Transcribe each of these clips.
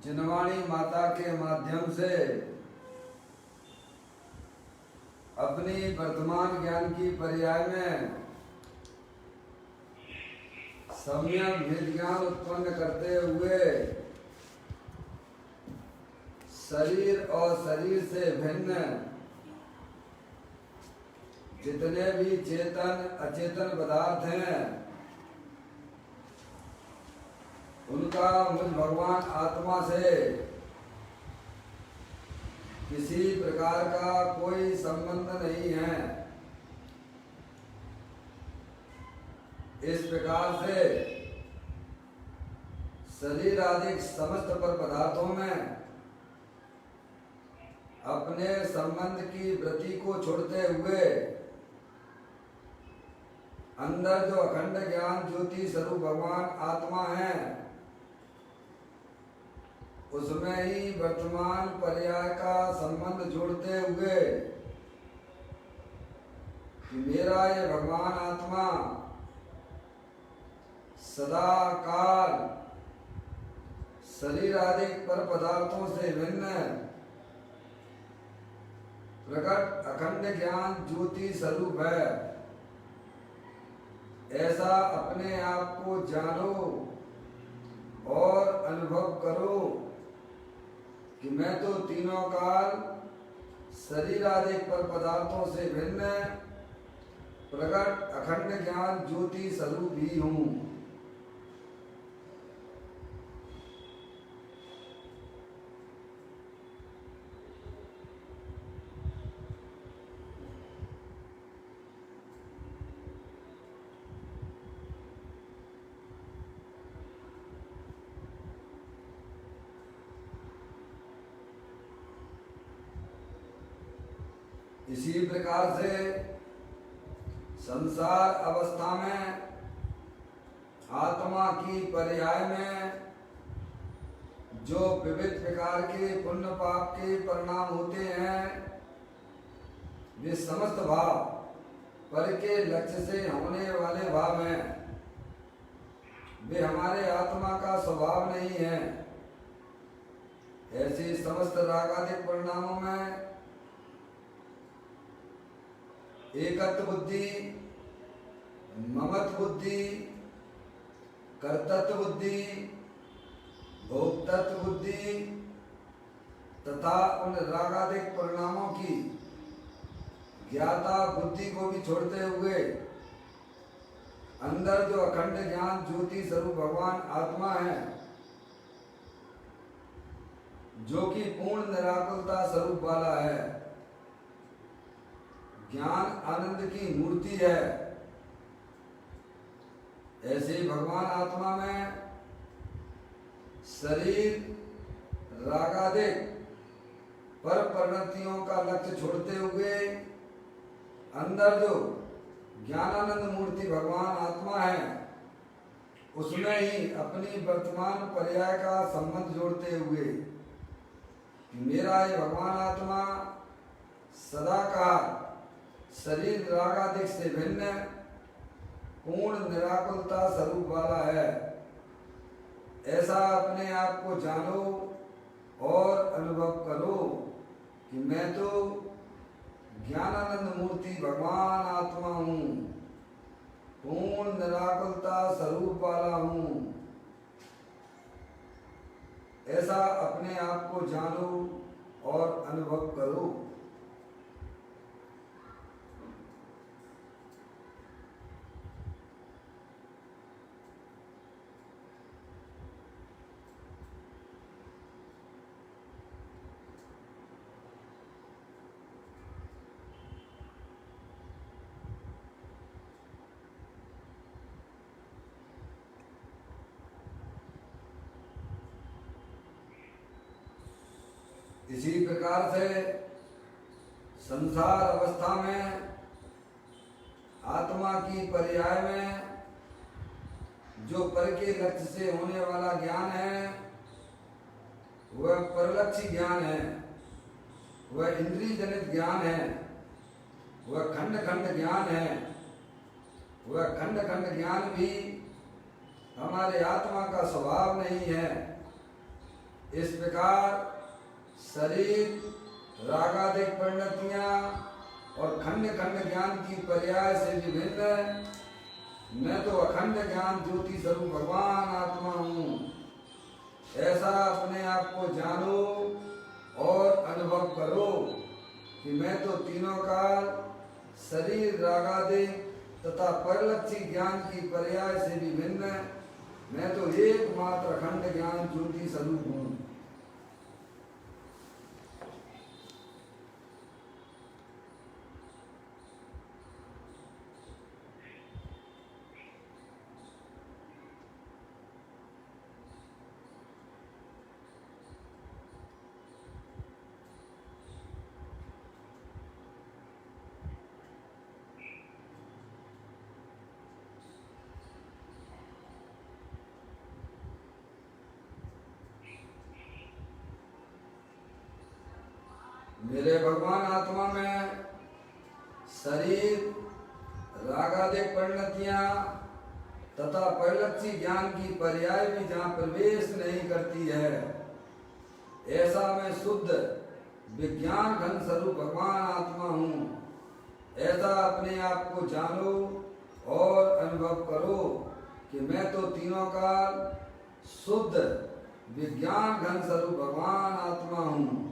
जिनवाणी माता के माध्यम से अपनी वर्तमान ज्ञान की पर्याय में सम्यक भेद ज्ञान उत्पन्न करते हुए शरीर और शरीर से भिन्न जितने भी चेतन अचेतन पदार्थ हैं उनका मुझ भगवान आत्मा से किसी प्रकार का कोई संबंध नहीं है। इस प्रकार से शरीर आदि समस्त पर पदार्थों में अपने संबंध की वृत्ति को छोड़ते हुए अंदर जो अखंड ज्ञान ज्योति स्वरूप भगवान आत्मा है उसमें ही वर्तमान पर्याय का संबंध जोड़ते हुए कि मेरा ये भगवान आत्मा सदा काल शरीर आदि पर पदार्थों से भिन्न प्रकट अखंड ज्ञान ज्योति स्वरूप है। ऐसा अपने आप को जानो और अनुभव करो कि मैं तो तीनों काल शरीर आदि पर पदार्थों से भिन्न प्रकट अखंड ज्ञान ज्योति स्वरूप ही हूँ। इसी प्रकार से संसार अवस्था में आत्मा की पर्याय में जो विविध प्रकार के पुण्य पाप के परिणाम होते हैं वे समस्त भाव पर के लक्ष्य से होने वाले भाव हैं। वे हमारे आत्मा का स्वभाव नहीं है। ऐसे समस्त रागादिक परिणामों में एकत्व बुद्धि, ममत्व बुद्धि, कर्तृत्व बुद्धि, भोक्तृत्व बुद्धि तथा उन रागादिक परिणामों की ज्ञाता बुद्धि को भी छोड़ते हुए अंदर जो अखंड ज्ञान ज्योति स्वरूप भगवान आत्मा है जो कि पूर्ण निराकुलता स्वरूप वाला है, ज्ञान आनंद की मूर्ति है। ऐसे भगवान आत्मा में शरीर रागादिक पर परिणतियों का लक्ष्य छोड़ते हुए अंदर जो ज्ञानानंद मूर्ति भगवान आत्मा है उसमें ही अपनी वर्तमान पर्याय का संबंध जोड़ते हुए मेरा ये भगवान आत्मा सदा का शरीर रागादिक से भिन्न पूर्ण निराकुलता स्वरूप वाला है। ऐसा अपने आप को जानो और अनुभव करो कि मैं तो ज्ञानानंद मूर्ति भगवान आत्मा हूँ, पूर्ण निराकुलता स्वरूप वाला हूँ। ऐसा अपने आप को जानो और अनुभव करो। इसी प्रकार से संसार अवस्था में आत्मा की पर्याय में जो पर के लक्ष्य से होने वाला ज्ञान है वह परलक्षी ज्ञान है, वह इंद्रिय जनित ज्ञान है, वह खंड खंड ज्ञान है। वह खंड खंड ज्ञान भी हमारे आत्मा का स्वभाव नहीं है। इस प्रकार शरीर, रागादिक परिणतियां और खंड खंड ज्ञान की पर्याय से विभिन्न मैं तो अखंड ज्ञान ज्योति स्वरूप भगवान आत्मा हूँ, ऐसा अपने आप को जानो और अनुभव करो कि मैं तो तीनों काल शरीर, रागादिक तथा परलक्षी ज्ञान की पर्याय से भी भिन्न मैं तो एकमात्र अखंड ज्ञान ज्योति स्वरूप हूँ। मेरे भगवान आत्मा में शरीर, रागादिक परिणतियां तथा परिलक्षी ज्ञान की पर्याय भी जहाँ प्रवेश नहीं करती है, ऐसा मैं शुद्ध विज्ञान घन स्वरूप भगवान आत्मा हूँ, ऐसा अपने आप को जानो और अनुभव करो कि मैं तो तीनों काल शुद्ध विज्ञान घन स्वरूप भगवान आत्मा हूँ।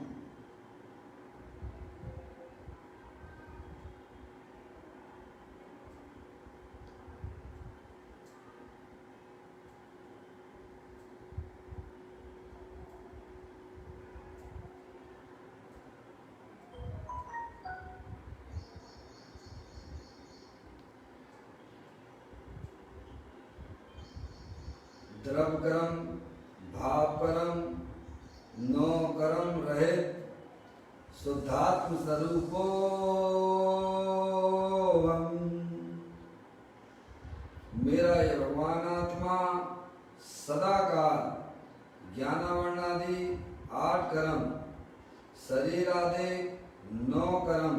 द्रव कर्म, भाव कर्म, नो कर्म रहित शुद्धात्म स्वरूपो हम। मेरा ये भगवान आत्मा सदा काल ज्ञानावर्णादि 8 कर्म, शरीर आदि 9 कर्म,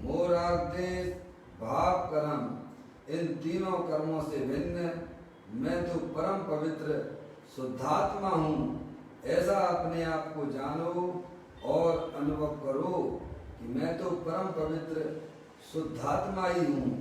मोर आदि भाव कर्म, इन तीनों कर्मों से भिन्न मैं तो परम पवित्र शुद्धात्मा हूँ, ऐसा अपने आप को जानो और अनुभव करो कि मैं तो परम पवित्र शुद्धात्मा ही हूँ।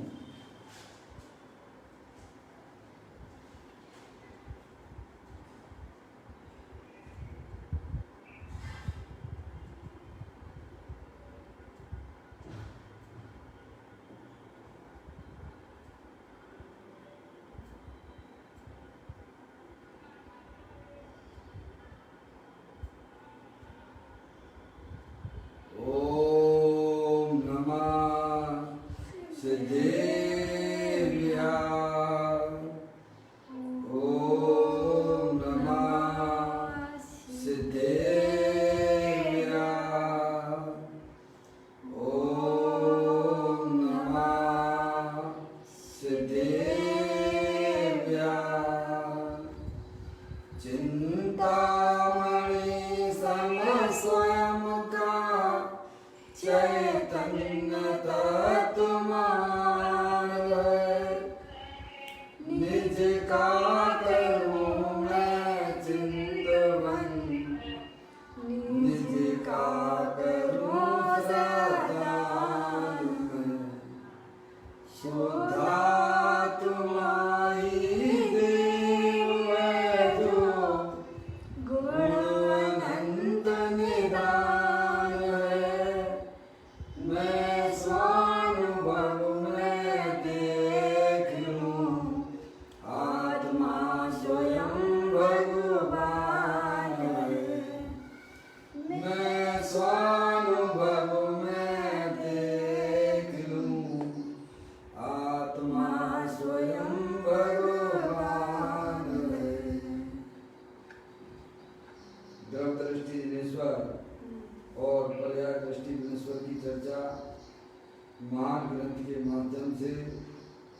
महान ग्रंथ के माध्यम से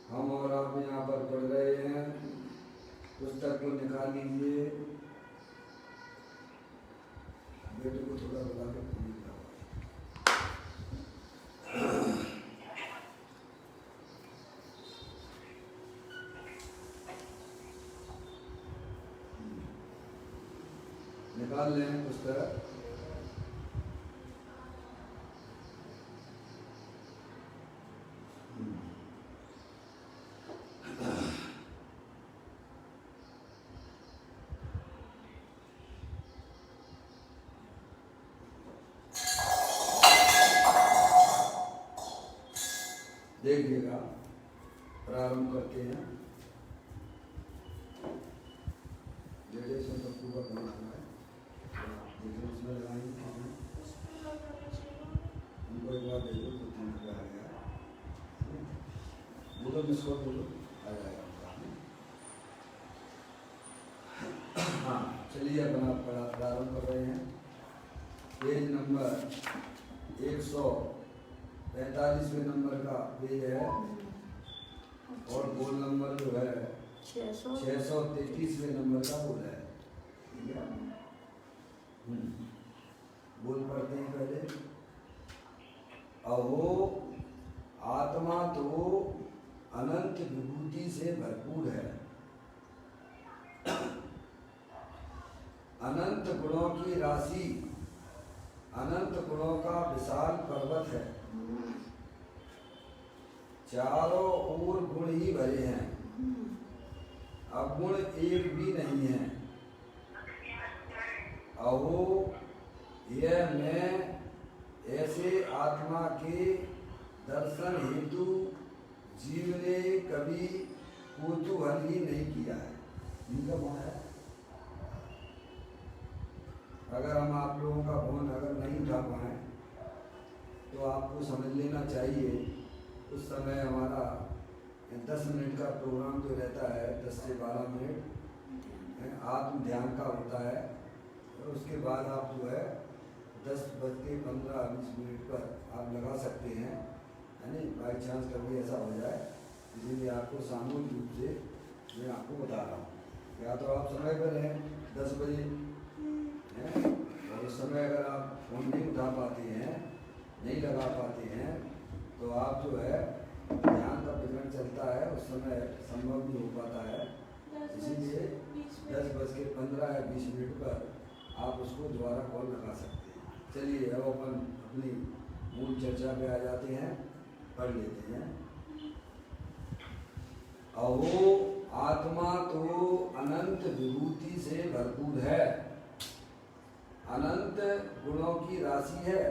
हम और आप यहाँ पर पढ़ रहे हैं। पुस्तक को निकाल लीजिए, बेटे को थोड़ा बता के निकाल लें पुस्तक। देखिएगा, प्रारंभ करते हैं। रेडिएशन तो पूरा बना हुआ है, देखिए उसमें लगाएंगे उनको एक बार दे दो तो 3 रुपया आ गया। बोलो मिसको बोलो, आ जाएगा उनका। हाँ चलिए अपना प्रारंभ कर रहे हैं। पेज नंबर 145वें नंबर का पेज है और बोल नंबर जो है 633वें नंबर का बोल है। ठीक है, बोल पढ़ते हैं पहले। अहो आत्मा तो अनंत विभूति से भरपूर है, अनंत गुणों की राशि, अनंत गुणों का विशाल पर्वत है। चारों ओर गुण ही भरे हैं, अवगुण एक भी नहीं है। अहो यह मैं ऐसे आत्मा के दर्शन हेतु जीव ने कभी कौतूहल ही नहीं किया है। इनका मन है, अगर हम आप लोगों का फोन अगर नहीं उठा पाए तो आपको समझ लेना चाहिए उस समय हमारा 10 मिनट का प्रोग्राम जो रहता है 10 से 12 मिनट आत्म ध्यान का होता है, और उसके बाद आप जो है 10:15-20 पर आप लगा सकते हैं, है नहीं। बाई चांस कभी ऐसा हो जाए, इसीलिए आपको सामूहिक रूप से मैं आपको बता रहा हूँ। या तो आप समय पर हैं 10 बजे हैं, और उस समय अगर आप फोन नहीं उठा पाते हैं, नहीं लगा पाते हैं, तो आप जो है ध्यान का विवरण चलता है, उस समय संभव नहीं हो पाता है। इसीलिए 10:15 या 20 मिनट पर आप उसको दोबारा कॉल लगा सकते हैं। चलिए अब अपन अपनी मूल चर्चा पे आ जाते हैं, पढ़ लेते हैं। अहो आत्मा तो अनंत विभूति से भरपूर है, अनंत गुणों की राशि है,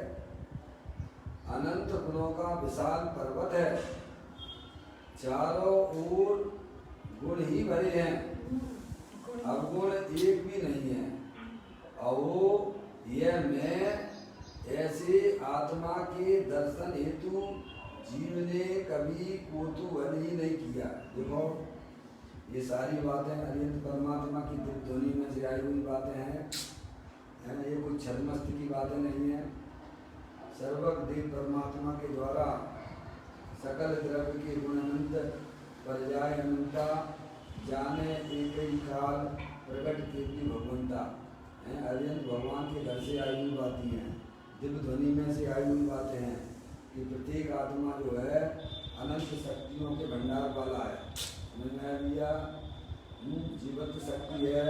अनंत गुणों का विशाल पर्वत है। चारों ओर गुण ही भरे हैं, अवगुण एक भी नहीं है। अहो यह मैं ऐसे आत्मा के दर्शन हेतु जीव ने कभी कौतूहल ही नहीं किया। देखो ये सारी बातें अरिहंत परमात्मा की दिव्य ध्वनि में से आई हुई बातें हैं, है ना। ये कोई छलमस्त की बातें नहीं है। सर्वज्ञ देव परमात्मा के द्वारा सकल द्रव्य के गुण अनंत पर्याय अनंता जाने एक ही काल प्रकट कीर्ति भगवंता। अरिहंत भगवान के घर से आई हुई बातें हैं, दिव्य ध्वनि में से आई हुई बातें हैं कि प्रत्येक आत्मा जो है अनंत शक्तियों के भंडार वाला है। मैंने लिया जीवत्व शक्ति है,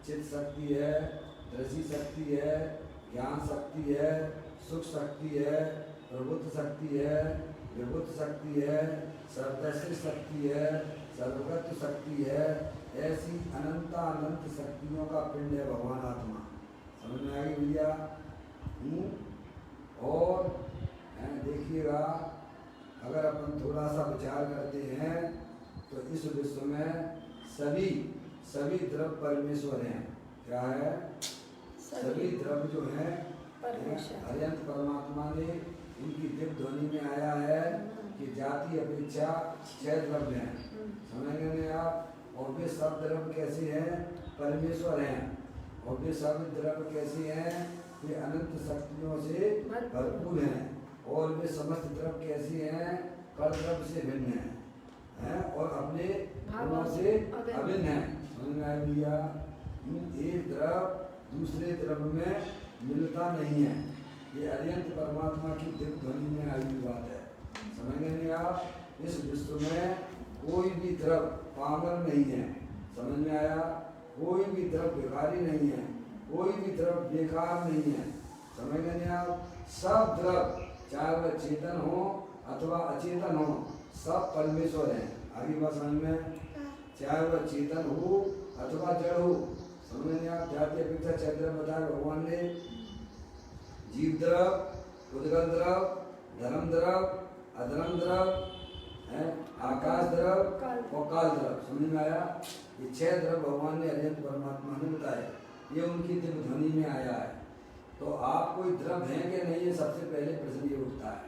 चित्त शक्ति है, दृष्टि शक्ति है, ज्ञान शक्ति है, सुख शक्ति है, प्रबुद्ध शक्ति है, विभुत शक्ति है, सर्वदर्शी शक्ति है, सर्वगत शक्ति है। ऐसी अनंता अनंत शक्तियों का पिंड है भगवान आत्मा। समझ में आई भैया? और देखिएगा, अगर अपन थोड़ा सा विचार करते हैं तो इस विश्व में सभी द्रव्य परमेश्वर हैं। क्या है? सभी द्रव्य जो हैं अरिहंत परमात्मा ने उनकी दिव्य ध्वनि में आया है कि जाति अपेक्षा 6 द्रव्य हैं। समझेंगे आप? और वे सब द्रव्य कैसे हैं? परमेश्वर हैं। और वे सब द्रव्य कैसे हैं? वे अनंत शक्तियों से भरपूर हैं। और वे समस्त द्रव्य कैसे हैं? पर द्रव्य से भिन्न हैं, और अपने गुणों से अभिन्न हैं। समझ में आया भैया? एक द्रव्य दूसरे द्रव्य में मिलता नहीं है। ये अरिहंत परमात्मा की दिव्य ध्वनि में आई हुई बात है। समझेंगे आप? इस विश्व में कोई भी द्रव्य पामर नहीं है। समझ में आया? कोई भी द्रव्य भिखारी नहीं है। कोई भी द्रव बेकार नहीं है, समझ गए नहीं आप? सब द्रव चाहे वह चेतन हो अथवा अचेतन हो, सब परमेश्वर हैं। आगे बात समझ में? चाहे वह चेतन हो अथवा जड़ हो, समझ में आप? जाति अपेक्षा चंद्र बताया भगवान ने, जीव द्रव, उद्गल द्रव, धर्म द्रव, अधर्म द्रव है, आकाश द्रव और काल द्रव। समझ में आया? ये 6 द्रव भगवान ने अनंत परमात्मा ने बताए, ये उनकी दिव्य ध्वनि में आया है। तो आप कोई द्रव हैं कि नहीं, ये सबसे पहले प्रश्न ये उठता है।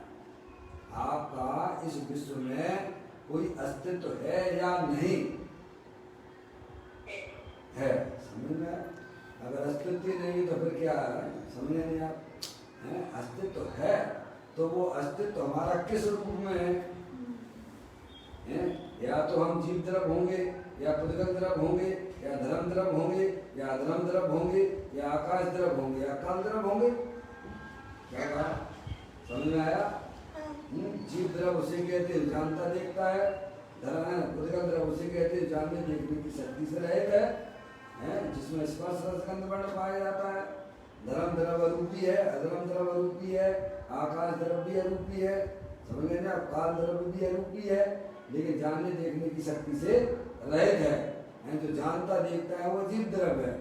आपका इस विश्व में कोई अस्तित्व है या नहीं है? समझ में? अगर अस्तित्व नहीं तो फिर क्या है? समझ नहीं आप? अस्तित्व है तो वो अस्तित्व हमारा किस रूप में है? या तो हम जीव द्रव होंगे, या पुद्गल द्रव होंगे, या धर्म द्रव होंगे, या अधर्म द्रव होंगे, या आकाश द्रव होंगे, या काल द्रव होंगे। क्या कहा? समझ में आया? जीव द्रव उसे कहते हैं जानता देखता है, पुद्गल द्रव उसे कहते हैं जानने देखने की शक्ति से रहित है, जिसमें स्पर्श रस गंध वर्ण पाया जाता है। धर्म द्रव अरूपी है, अधर्म द्रव अरूपी है, आकाश द्रव भी अरूपी है, समझ गए ना? काल द्रव भी अरूपी है, लेकिन जानने देखने की शक्ति से रहित है। जो जानता देखता है वो जीव द्रव है।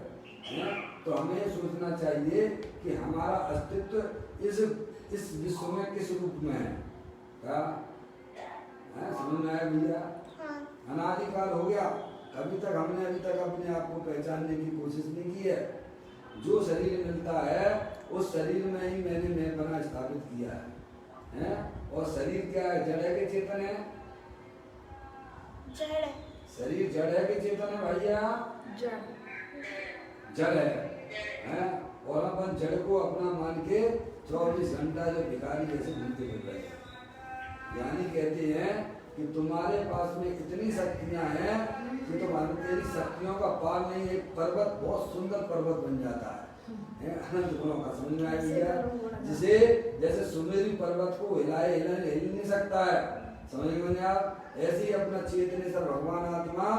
तो हमें सोचना चाहिए कि हमारा अस्तित्व इस विश्व में किस रूप में है? क्या समझ में आया भैया? अनादिकाल हो गया, अभी तक हमने अपने आप को पहचानने की कोशिश नहीं की है। जो शरीर मिलता है उस शरीर में ही मैंने मैं बना स्थापित किया है, और शरीर क्या है? जड़ है कि चेतन है? जड़। शरीर जड़ है कि चेतन है भैया? जड़ है, और अपन जड़ को अपना मान के 24 घंटा जो भिखारी जैसे घूमते फिर रहे। यानी कहते हैं कि तुम्हारे पास में इतनी शक्तियां हैं कि तुम्हारी तेरी शक्तियों का पार नहीं, एक पर्वत बहुत सुंदर पर्वत बन जाता है अनंत गुणों का। समझ में आ गया? जिसे जैसे सुमेरु पर्वत को हिल नहीं सकता है, समझ में आप? ऐसे ही अपना चेतनेश्वर भगवान आत्मा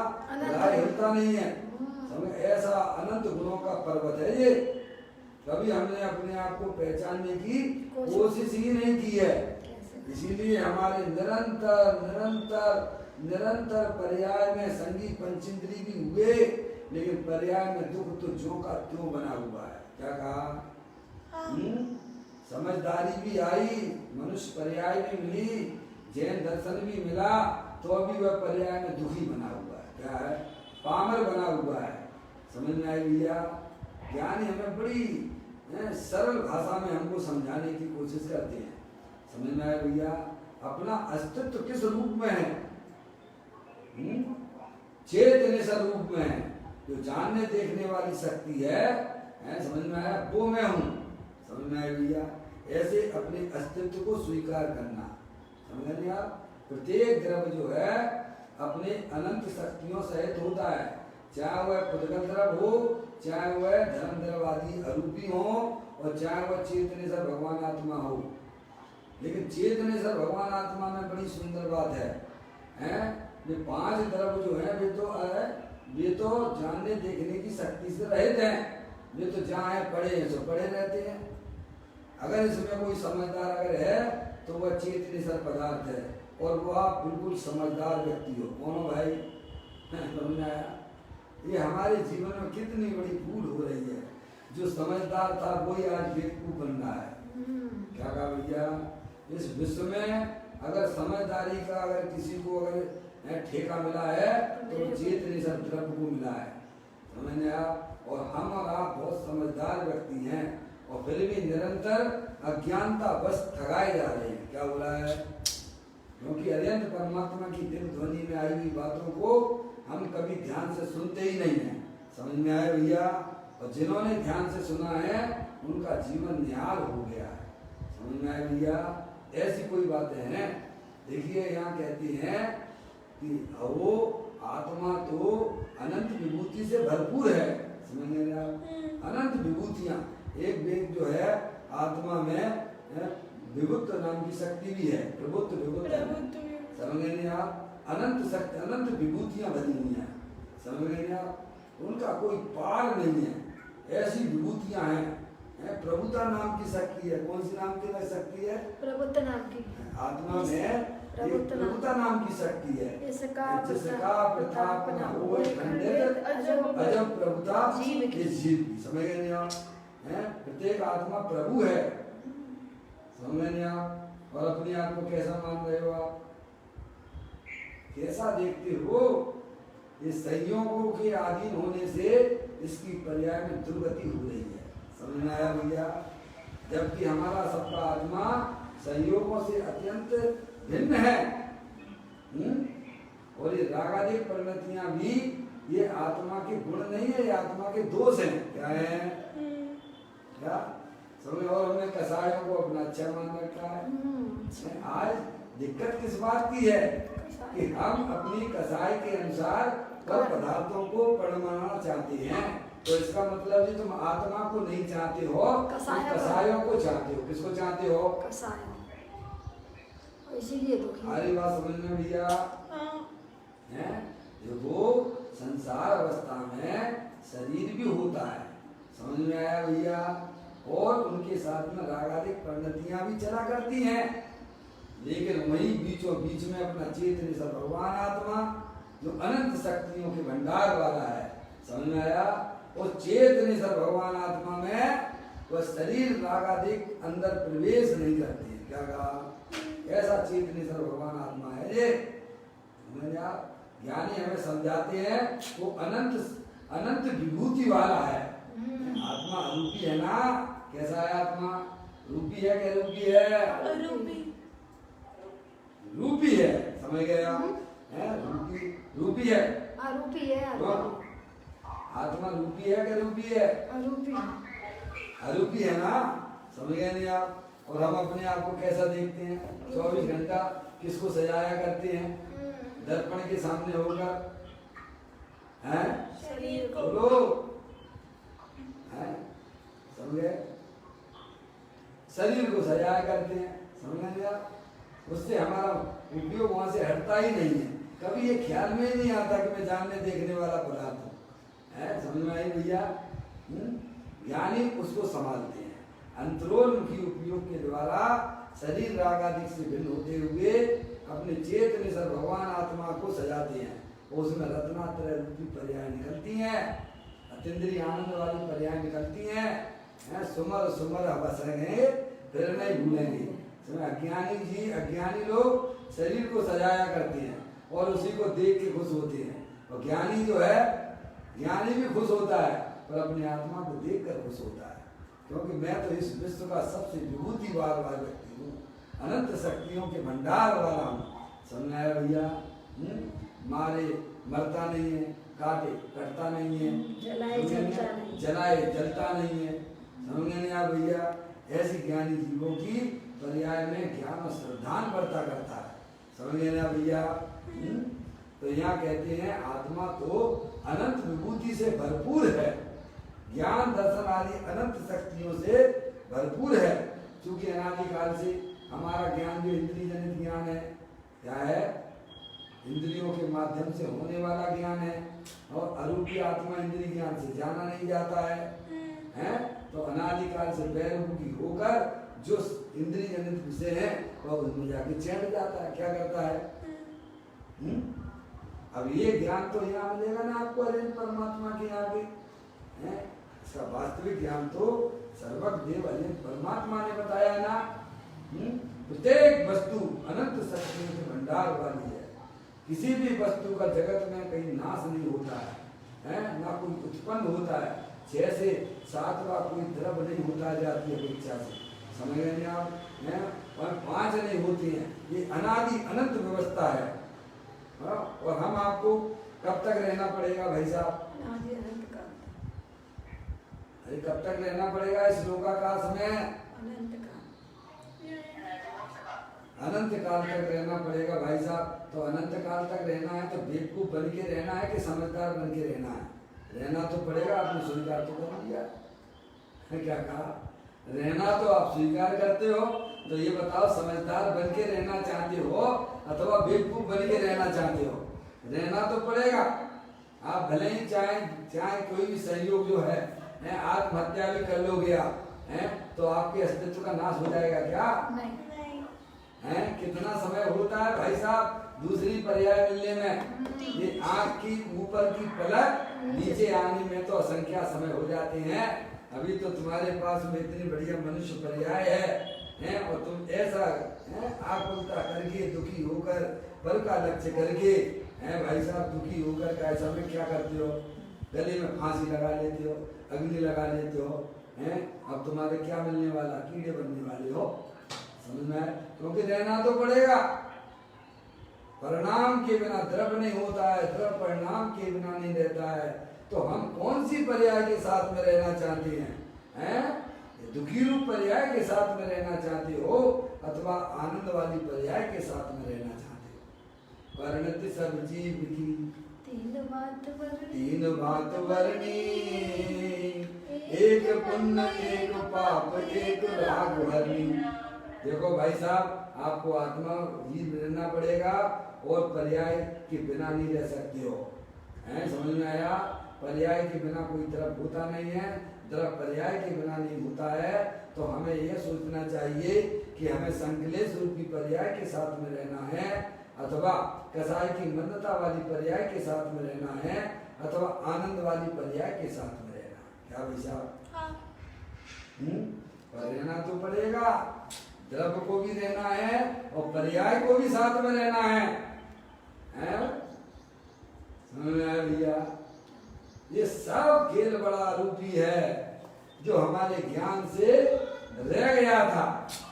हिलता नहीं है, समझ? ऐसा अनंत गुणों का पर्वत है ये। कभी हमने अपने आप को पहचानने की कोशिश ही नहीं की है, इसीलिए हमारे निरंतर पर्याय में संगीत पंचेंद्री भी हुए, लेकिन पर्याय में दुख तो जो का त्यों बना हुआ है। क्या कहा? समझदारी भी आई, मनुष्य पर्याय भी मिली, जैन दर्शन भी मिला, तो अभी वह पर्याय में दुखी बना हुआ है। क्या है? पामर बना हुआ है। समझ में आई भैया? ज्ञानी हमें बड़ी सरल भाषा में हमको समझाने की कोशिश करते हैं। समझ में आया भैया? अपना अस्तित्व किस रूप में है? चेतनेश्वर रूप में है, जो जानने देखने वाली शक्ति है, समझ में आया? वो मैं हूँ। समझ में आया भैया? ऐसे अपने अस्तित्व को स्वीकार करना। समझ नहीं आप? प्रत्येक द्रव्य जो है अपने अनंत शक्तियों सहित होता है, चाहे वह पुद्गल द्रव हो, चाहे वह धर्म द्रव आदि अरूपी हो, और चाहे वह चेतनेश्वर भगवान आत्मा हो। लेकिन चेतनेश्वर भगवान आत्मा में बड़ी सुंदर बात है, ये 5 द्रव्य जो है वे तो जानने देखने की शक्ति से रहित हैं, वे तो जहाँ है पड़े हैं सो पड़े रहते हैं। अगर इसमें कोई समझदार अगर है तो वह चेतनेश्वर पदार्थ है, और वो आप बिल्कुल समझदार व्यक्ति हो। कौन हो भाई? समझ में आया? ये हमारे जीवन में कितनी बड़ी भूल हो रही है। जो समझदार था वही आज बेवकूफ बन रहा है। क्या कहा भैया? इस विश्व में अगर समझदारी का अगर किसी को अगर ठेका मिला है तो चेतनेश्वर द्रव्य को मिला है। समझ आया? और हम और आप बहुत समझदार व्यक्ति हैं, और फिर भी निरंतर अज्ञानता बस ठगाए जा रहे हैं। क्या बोला है? क्योंकि अनंत परमात्मा की दिव्य ध्वनि में आई हुई बातों को हम कभी ध्यान से सुनते ही नहीं है। समझ में आया भैया? और जिन्होंने ध्यान से सुना है उनका जीवन निहाल हो गया है। समझ में आया भैया? ऐसी कोई बातें हैं। देखिए यहाँ कहती हैं कि वो आत्मा तो अनंत विभूति से भरपूर है। समझ में आया? अनंत विभूतियां, एक वेद जो है आत्मा में विभुत्व नाम की शक्ति भी है, प्रभुत्व विभुत्व। समझ नहीं आप? अनंत शक्ति, अनंत विभूतियां भरी हुई हैं। समझ नहीं आप? उनका कोई पार नहीं है। ऐसी विभूतियां हैं। प्रभुता नाम की शक्ति है। कौन सी नाम की शक्ति है? प्रभुता नाम की आत्मा में प्रभुता नाम की शक्ति है। जिसका प्रताप न होए खंडित अजब प्रभुता इस जीव की। समझ गए नहीं आप? प्रत्येक आत्मा प्रभु है। समझ नहीं आप? और अपने आप को कैसा मान रहे हो आप? कैसा देखते हो? इस संयोगों के अधीन होने से इसकी पर्याय में दुर्गति हो रही है। समझ में आया भैया? जबकि हमारा सबका आत्मा संयोगों से अत्यंत भिन्न है। और ये रागादिक परिणतियां भी ये आत्मा के गुण नहीं है, ये आत्मा के दोष हैं। क्या है? क्या समझ? और हमने कसायों को अपना अच्छा मान रखा है। आज दिक्कत किस बात की है कि हम अपनी कसाई के अनुसार पर पदार्थों को परमाना चाहते हैं। तो इसका मतलब जी तुम आत्मा को नहीं चाहते हो, कसायों को चाहते हो। किसको चाहते हो? कसायों। इसीलिए हमारी बात समझ में भैया है? देखो संसार अवस्था में शरीर भी होता है। समझ में आया भैया? और उनके साथ में रागादिक परिणतियां भी चला करती हैं। लेकिन वही बीचों बीच में अपना चेतन सा भगवान आत्मा जो अनंत शक्तियों के भंडार वाला है। समझ में आया? और चेतन सा भगवान आत्मा में वह शरीर रागादिक अंदर प्रवेश नहीं करते। क्या कहा? ऐसा चेतन सा भगवान आत्मा है ये। ज्ञानी हमें समझाते हैं वो अनंत विभूति वाला है। आत्मा रूपी है ना? कैसा है आत्मा? रूपी है क्या? रूपी है, रूपी है। समझ गए आप? रूपी है। रूपी है। आत्मा रूपी है क्या? रूपी है। अरूपी है ना? समझ गए नहीं आप? और हम अपने आप को कैसा देखते हैं? 24 घंटा किसको सजाया करते हैं? दर्पण के सामने होगा हैं? शरीर को। बोलो हैं? समझे? शरीर को सजाया करते हैं। समझ नहीं आप? उससे हमारा उपयोग वहां से हटता ही नहीं है। कभी ये ख्याल में ही नहीं आता कि मैं जानने देखने वाला पदार्थ हूँ। समझ में आई भैया? ज्ञानी उसको संभालते हैं। अंतरोन्मुखी उपयोग के द्वारा शरीर रागादिक से भिन्न होते हुए अपने चेतन से भगवान आत्मा को सजाते हैं। उसमें रत्नात्रय रूपी पर्याय निकलती हैं, अतीन्द्रिय आनंद वाली पर्याय निकलती हैं। सुमर सुमर बसेंगे फिर नहीं भूलेंगे। अज्ञानी लोग शरीर को सजाया करते हैं और उसी को देख के खुश होते हैं। और ज्ञानी जो है, ज्ञानी भी खुश होता है पर अपनी आत्मा को देख कर खुश होता है। क्योंकि मैं तो इस विश्व का सबसे विभूति वाला व्यक्ति हूँ, अनंत शक्तियों के भंडार वाला हूँ। समझ आया भैया? मारे मरता नहीं है, काटे कटता नहीं है, जलाए जलता नहीं है। समझ नहीं आया भैया? ऐसी ज्ञानी जीवों की पर्याय में ज्ञान और श्रद्धान बढ़ता करता है। समझ नहीं आया भैया? तो यहाँ कहते हैं आत्मा तो अनंत विभूति से भरपूर है, ज्ञान दर्शन आदि अनंत शक्तियों से भरपूर है। क्योंकि अनादिकाल से हमारा ज्ञान जो इंद्रिय जनित ज्ञान है, क्या है? इंद्रियों के माध्यम से होने वाला ज्ञान है। और अरूपी आत्मा इंद्रिय ज्ञान से जाना नहीं जाता है, हैं? तो अनादिकाल से बैरूपी होकर जो इंद्रिय जनित विषय है वह उसमें जाके चैन जाता है। क्या करता है? अब ये ज्ञान तो यहाँ मिलेगा ना आपको अनंत परमात्मा के आगे, हैं? इसका वास्तविक ज्ञान तो सर्वज्ञ देव अनंत परमात्मा ने बताया ना। प्रत्येक वस्तु अनंत शक्तियों के भंडार वाली है। किसी भी वस्तु का जगत में कहीं नाश नहीं होता है, ना कोई उत्पन्न होता है। 6 से 7 बार कोई द्रव्य नहीं होता जाती है इच्छा से। समझ गए नहीं आप? और 5 नहीं होती हैं। ये अनादि अनंत व्यवस्था है। और हम आपको कब तक रहना पड़ेगा भाई साहब? अरे कब तक रहना पड़ेगा इस लोकाकाश में? अनंत काल तक रहना पड़ेगा भाई साहब। तो अनंत काल तक रहना है तो बेवकूफ बन के रहना है कि समझदार बन के रहना है? रहना तो पड़ेगा। आपने स्वीकार तो कर लिया। क्या कहा? रहना तो आप स्वीकार करते हो। तो ये बताओ, समझदार बन के रहना चाहते हो अथवा बेवकूफ बन के रहना चाहते हो? रहना तो पड़ेगा। आप भले ही चाहे कोई भी सहयोग जो है हैं, आत्महत्या भी कर लोगे आप, हैं, तो आपके अस्तित्व का नाश हो जाएगा क्या? नहीं। हैं, कितना समय होता है भाई साहब दूसरी पर्याय मिलने में? ये आंख की ऊपर की पलक नीचे आने में तो असंख्या समय हो जाते हैं। अभी तो तुम्हारे पास में इतनी बढ़िया मनुष्य पर्याय है, और तुम ऐसा आकुलता करके दुखी होकर बल का लक्ष्य करके, हैं भाई साहब दुखी होकर ऐसा में क्या करते हो? गले में फांसी लगा लेते हो, अग्नि लगा लेते हो, हैं? अब तुम्हारे क्या मिलने वाला? कीड़े बनने वाले हो, समझ में? क्योंकि रहना तो पड़ेगा। परिणाम के बिना द्रव्य नहीं होता है, द्रव्य परिणाम के बिना नहीं रहता है। तो हम कौन सी पर्याय के साथ में रहना चाहते हैं? हैं? दुखी रूप पर्याय के साथ में रहना चाहते हो अथवा आनंद वाली पर्याय के साथ में रहना चाहते हो? परिणति सब जीव की तीन बात वरनी, एक पुण्य एक पाप एक राग हरनी। देखो भाई साहब, आपको आत्मा ही रहना पड़ेगा और पर्याय के बिना नहीं रह सकते हो, हैं? समझ में आया? पर्याय के बिना कोई द्रव्य होता नहीं है, द्रव्य पर्याय के बिना नहीं होता है। तो हमें यह सोचना चाहिए कि हमें संकलेश रूपी पर्याय के साथ में रहना है अथवा कसाई की मंदता वाली पर्याय के साथ में रहना है अथवा आनंद वाली पर्याय के साथ में रहना। क्या भाई साहब? पर रहना तो पड़ेगा, द्रव्य को भी रहना है और पर्याय को भी साथ में रहना है, हैं? समझ में आया भैया? ये सब खेल बड़ा रूपी है जो हमारे ज्ञान से रह गया था।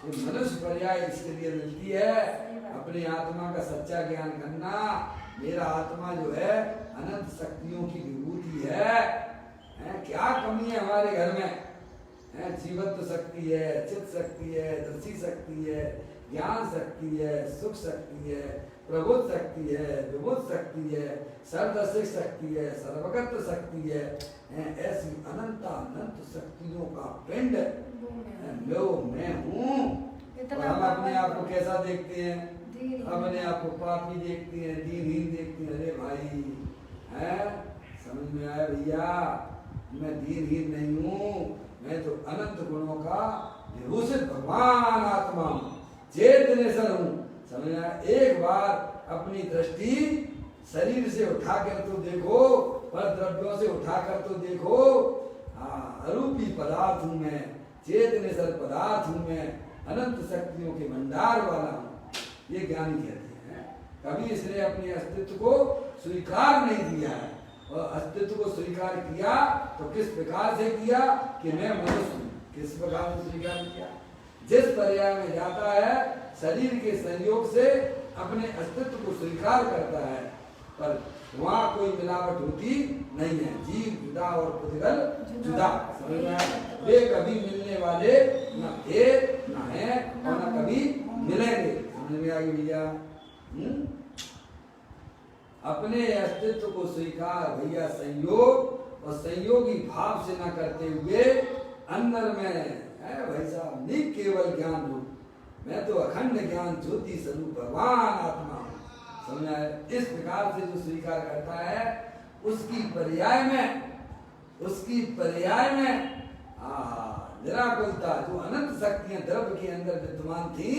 ये मनुष्य पर्याय इसके लिए मिलती है, अपनी आत्मा का सच्चा ज्ञान करना। मेरा आत्मा जो है अनंत शक्तियों की विभूति है, क्या कमी है हमारे घर में? जीवत्व शक्ति है, चित्त शक्ति है, दर्शी शक्ति है, ज्ञान शक्ति है, सुख शक्ति है, प्रबोध शक्ति है, विबोध शक्ति है, सर्वदर्शी शक्ति है, सर्वगत शक्ति है। ऐसी अनंत अनंत शक्तियों का पिंड मैं हूँ। और हम अपने आप को कैसा देखते हैं? अपने आप को पापी देखते हैं, दीनहीन देखते हैं। अरे भाई, हैं? समझ में आया भैया? मैं दीनहीन नहीं हूँ, मैं तो अनंत गुणों का विभूषित भगवान आत्मा हूँ, चेतनेश्वर हूँ। समझ में आया? एक बार अपनी दृष्टि शरीर से उठाकर तो देखो, पर द्रव्यों से उठाकर तो देखो। अरूपी पदार्थ हूँ मैं, चेतनेश्वर पदार्थ हूँ मैं, अनंत शक्तियों के भंडार वाला हूँ। ये ज्ञानी कहते हैं। कभी इसने अपने अस्तित्व को स्वीकार नहीं किया है, और अस्तित्व को स्वीकार किया तो किस प्रकार से किया कि मैं मनुष्य हूँ। किस प्रकार से स्वीकार किया? जिस पर्याय में जाता है शरीर के संयोग से अपने अस्तित्व को स्वीकार करता है, पर वहाँ कोई मिलावट होती नहीं है। जीव जुदा और पुद्गल जुदा, समझ में आया? वे कभी मिलने वाले न थे, न है और न कभी मिलेंगे। समझ में आ गई भैया? अपने अस्तित्व को स्वीकार भैया संयोग और संयोगी भाव से न करते हुए अंदर में है भाई साहब नहीं केवल ज्ञान रूप, मैं तो अखंड ज्ञान ज्योति स्वरूप भगवान आत्मा हूँ। समझ आया? इस प्रकार से जो स्वीकार करता है उसकी पर्याय में निराकुलता, जो अनंत शक्तियां द्रव्य के अंदर विद्यमान थी,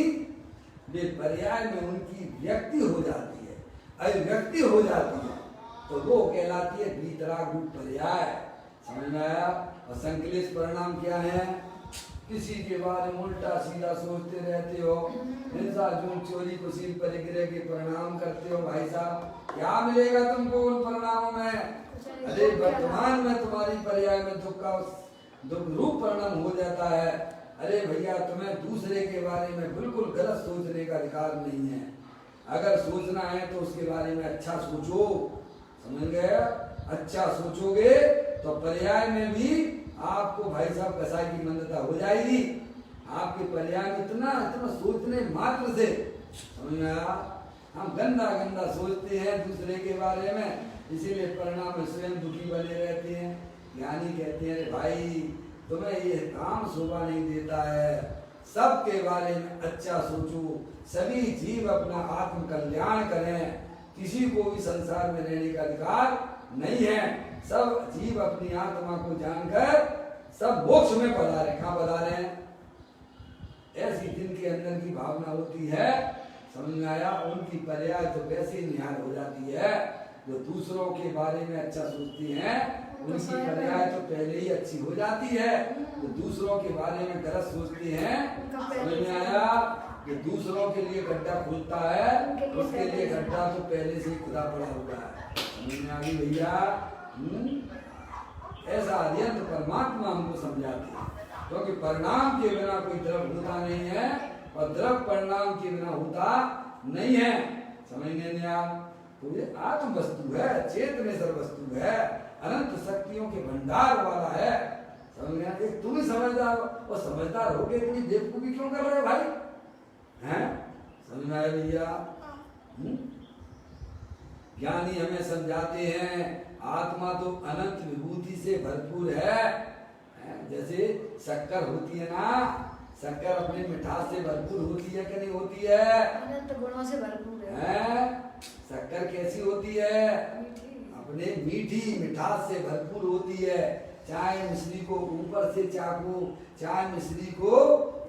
वे पर्याय में उनकी व्यक्ति हो जाती है, अभिव्यक्ति हो जाती है, तो वो कहलाती है वीतराग रूप पर्याय। समझ में आया? और संकलेश परिणाम क्या है? किसी के बारे में उल्टा सीधा सोचते रहते हो, हिंसा झूठ चोरी कुशील परिग्रह के परिणाम करते हो। भाई साहब, क्या मिलेगा तुमको उन परिणामों में? अरे वर्तमान में तुम्हारी पर्याय में दुख रूप परिणाम हो जाता है। अरे भैया, तुम्हें दूसरे के बारे में बिल्कुल गलत सोचने का अधिकार नहीं है। अगर सोचना है तो उसके बारे में अच्छा सोचो। समझ गए? अच्छा सोचोगे तो पर्याय में भी आपको भाई साहब कसाई की मंदता हो जाएगी। आपके पर्याय में इतना सोचने मात्र से, समझ में आया? हम गंदा सोचते हैं दूसरे के बारे में, इसीलिए परिणाम में स्वयं दुखी बने रहते हैं। ज्ञानी कहते हैं भाई तुम्हें ये काम शोभा नहीं देता है, सबके बारे में अच्छा सोचो, सभी जीव अपना आत्म कल्याण करें, किसी को भी संसार में रहने का अधिकार नहीं है। सब जीव अपनी आत्मा को जानकर सब मोक्ष में पधारे। कहाँ पधारे हैं? ऐसी जिनके अंदर की भावना होती है, समझ में आया, उनकी पर्याय तो वैसे निहाल हो जाती है। जो दूसरों के बारे में अच्छा सोचती हैं उनकी पर्याय तो पहले ही अच्छी हो जाती है। जो दूसरों के बारे में गलत सोचती हैं, समझ में आया, कि दूसरों के लिए गड्ढा खुलता है, उसके लिए गड्ढा तो पहले से ही खुदा पड़ा हुआ है। समझ में आ गई भैया? ऐसा अध्ययन परमात्मा हमको समझाते हैं, क्योंकि परिणाम के बिना कोई द्रव होता नहीं है और द्रव परिणाम के बिना होता नहीं है। समझने नहीं आप? तो ये आत्म वस्तु है, चेतनेश्वर वस्तु है, अनंत शक्तियों के भंडार वाला है। समझ में? एक तुम ही समझदार हो, और समझदार हो के इतनी बेवकूफी क्यों कर रहे हो भाई? हैं? समझ में आया भैया? ज्ञानी हमें समझाते हैं आत्मा तो अनंत विभूति से भरपूर है। जैसे शक्कर होती है ना, शक्कर अपने मिठास से भरपूर होती है कि नहीं होती है? अनंत गुणों से भरपूर है। शक्कर कैसी होती है? अपने मीठी मिठास से भरपूर होती है। चाहे मिश्री को ऊपर से चाकू, चाहे मिश्री को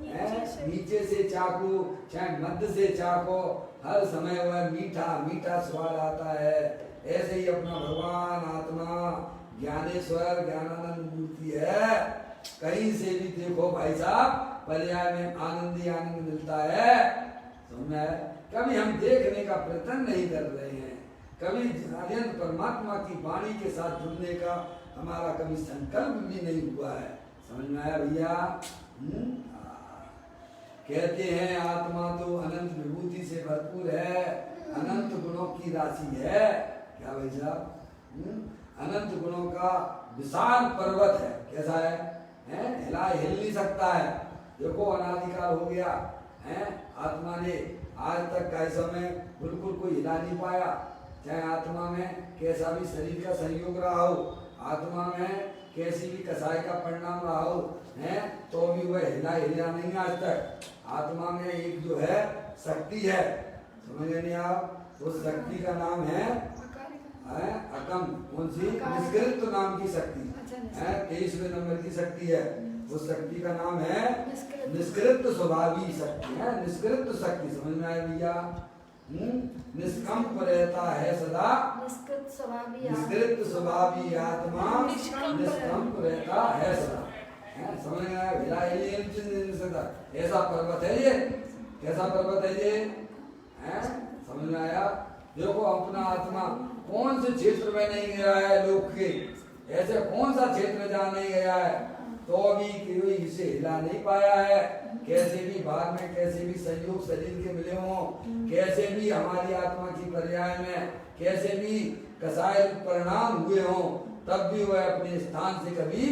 नीचे से चाकू, चाहे मध्य से चाकू, हर समय वह मीठा मीठा स्वाद आता है। ऐसे ही अपना भगवान आत्मा ज्ञानेश्वर ज्ञानानंद मूर्ति है। कहीं से भी देखो भाई साहब, पर्याय में आनंद ही आनंद मिलता है। समझ? कभी हम देखने का प्रयत्न नहीं कर रहे हैं, कभी अनंत परमात्मा की वाणी के साथ जुड़ने का हमारा कभी संकल्प भी नहीं हुआ है। समझ में आया भैया? कहते हैं आत्मा तो अनंत विभूति से भरपूर है, अनंत गुणों की राशि है। क्या भाई साहब? अनंत गुणों का विशाल पर्वत है। कैसा है? हिल नहीं सकता है। देखो अनादिकाल हो गया है, आत्मा ने आज तक कैसा में बिल्कुल कोई हिला नहीं पाया। चाहे आत्मा में कैसा भी शरीर का संयोग रहा हो, आत्मा में कैसी भी कसाई का परिणाम रहा हो, है तो भी वह हिला नहीं आज तक। आत्मा में एक जो है शक्ति है, समझ नहीं आप? उस शक्ति का नाम है अकम। कौन सी? निष्कृत नाम की शक्ति है, 23वें नंबर की शक्ति है। उस शक्ति का नाम है निष्कृत स्वभावी शक्ति है, निष्कृत शक्ति। समझ में आया भैया? निष्कंप रहता है सदा, निष्कृत स्वभावी आत्मा निष्कंप रहता है सदा। समझ में आया? हिला नहीं सकता ऐसा पर्वत है ये। कैसा पर्वत है ये? समझ में आया? देखो अपना आत्मा कौन से क्षेत्र में नहीं गया है लोक के, ऐसे कौन सा क्षेत्र जहाँ नहीं गया है, तो भी कोई इसे हिला नहीं पाया है। कैसे भी भाग में कैसे भी संयोग शरीर के मिले हों, कैसे भी हमारी आत्मा की पर्याय में कैसे भी कसाय परिणाम हुए हों, तब भी वह अपने स्थान से कभी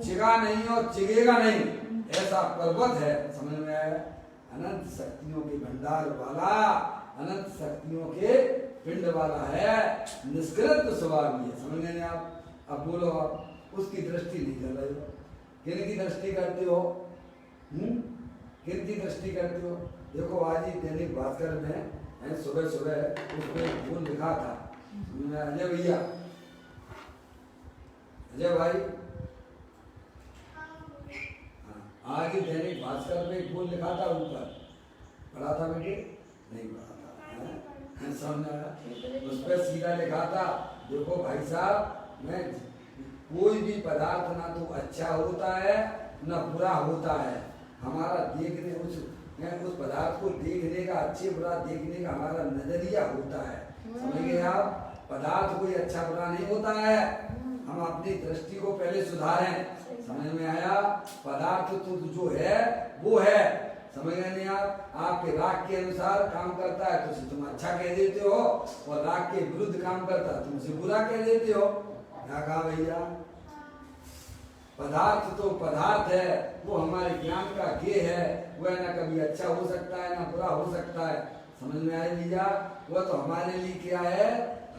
चिगा नहीं और चिगेगा नहीं। ऐसा पर्वत है। समझ में आया? अनंत शक्तियों के भंडार वाला, अनंत शक्तियों के पिंड वाला है, निष्कृत स्वभाव है। समझ नहीं आप? अब बोलो आप उसकी दृष्टि नहीं कर रहे हो, किन की दृष्टि करते हो? किन की दृष्टि करते हो? देखो आज ही दैनिक भास्कर में सुबह सुबह उसमें फूल लिखा था, अजय भैया, अजय भाई, आज ही दैनिक भास्कर में एक फूल लिखा था, ऊपर पढ़ा था बेटे? नहीं पढ़ा था। समझ? उस पर सीधा लिखा था, देखो भाई साहब, मैं कोई भी पदार्थ ना तो अच्छा होता है ना बुरा होता है। हमारा देखने उस पदार्थ को देखने का, अच्छे बुरा देखने का हमारा नजरिया होता है। समझ गए आप? पदार्थ कोई अच्छा बुरा नहीं होता है, हम अपनी दृष्टि को पहले सुधारें। समझ में आया? पदार्थ तो जो है वो है, समझ गए नहीं आप? आपके राग के अनुसार काम करता है तो उसे तुम अच्छा कह देते हो, और राग के विरुद्ध काम करता है तुम उसे बुरा कह देते हो। क्या कहा भैया? पदार्थ तो पदार्थ है, वो हमारे ज्ञान का गेय है, वह ना कभी अच्छा हो सकता है ना बुरा हो सकता है। समझ में आया भैया? वह तो हमारे लिए क्या है?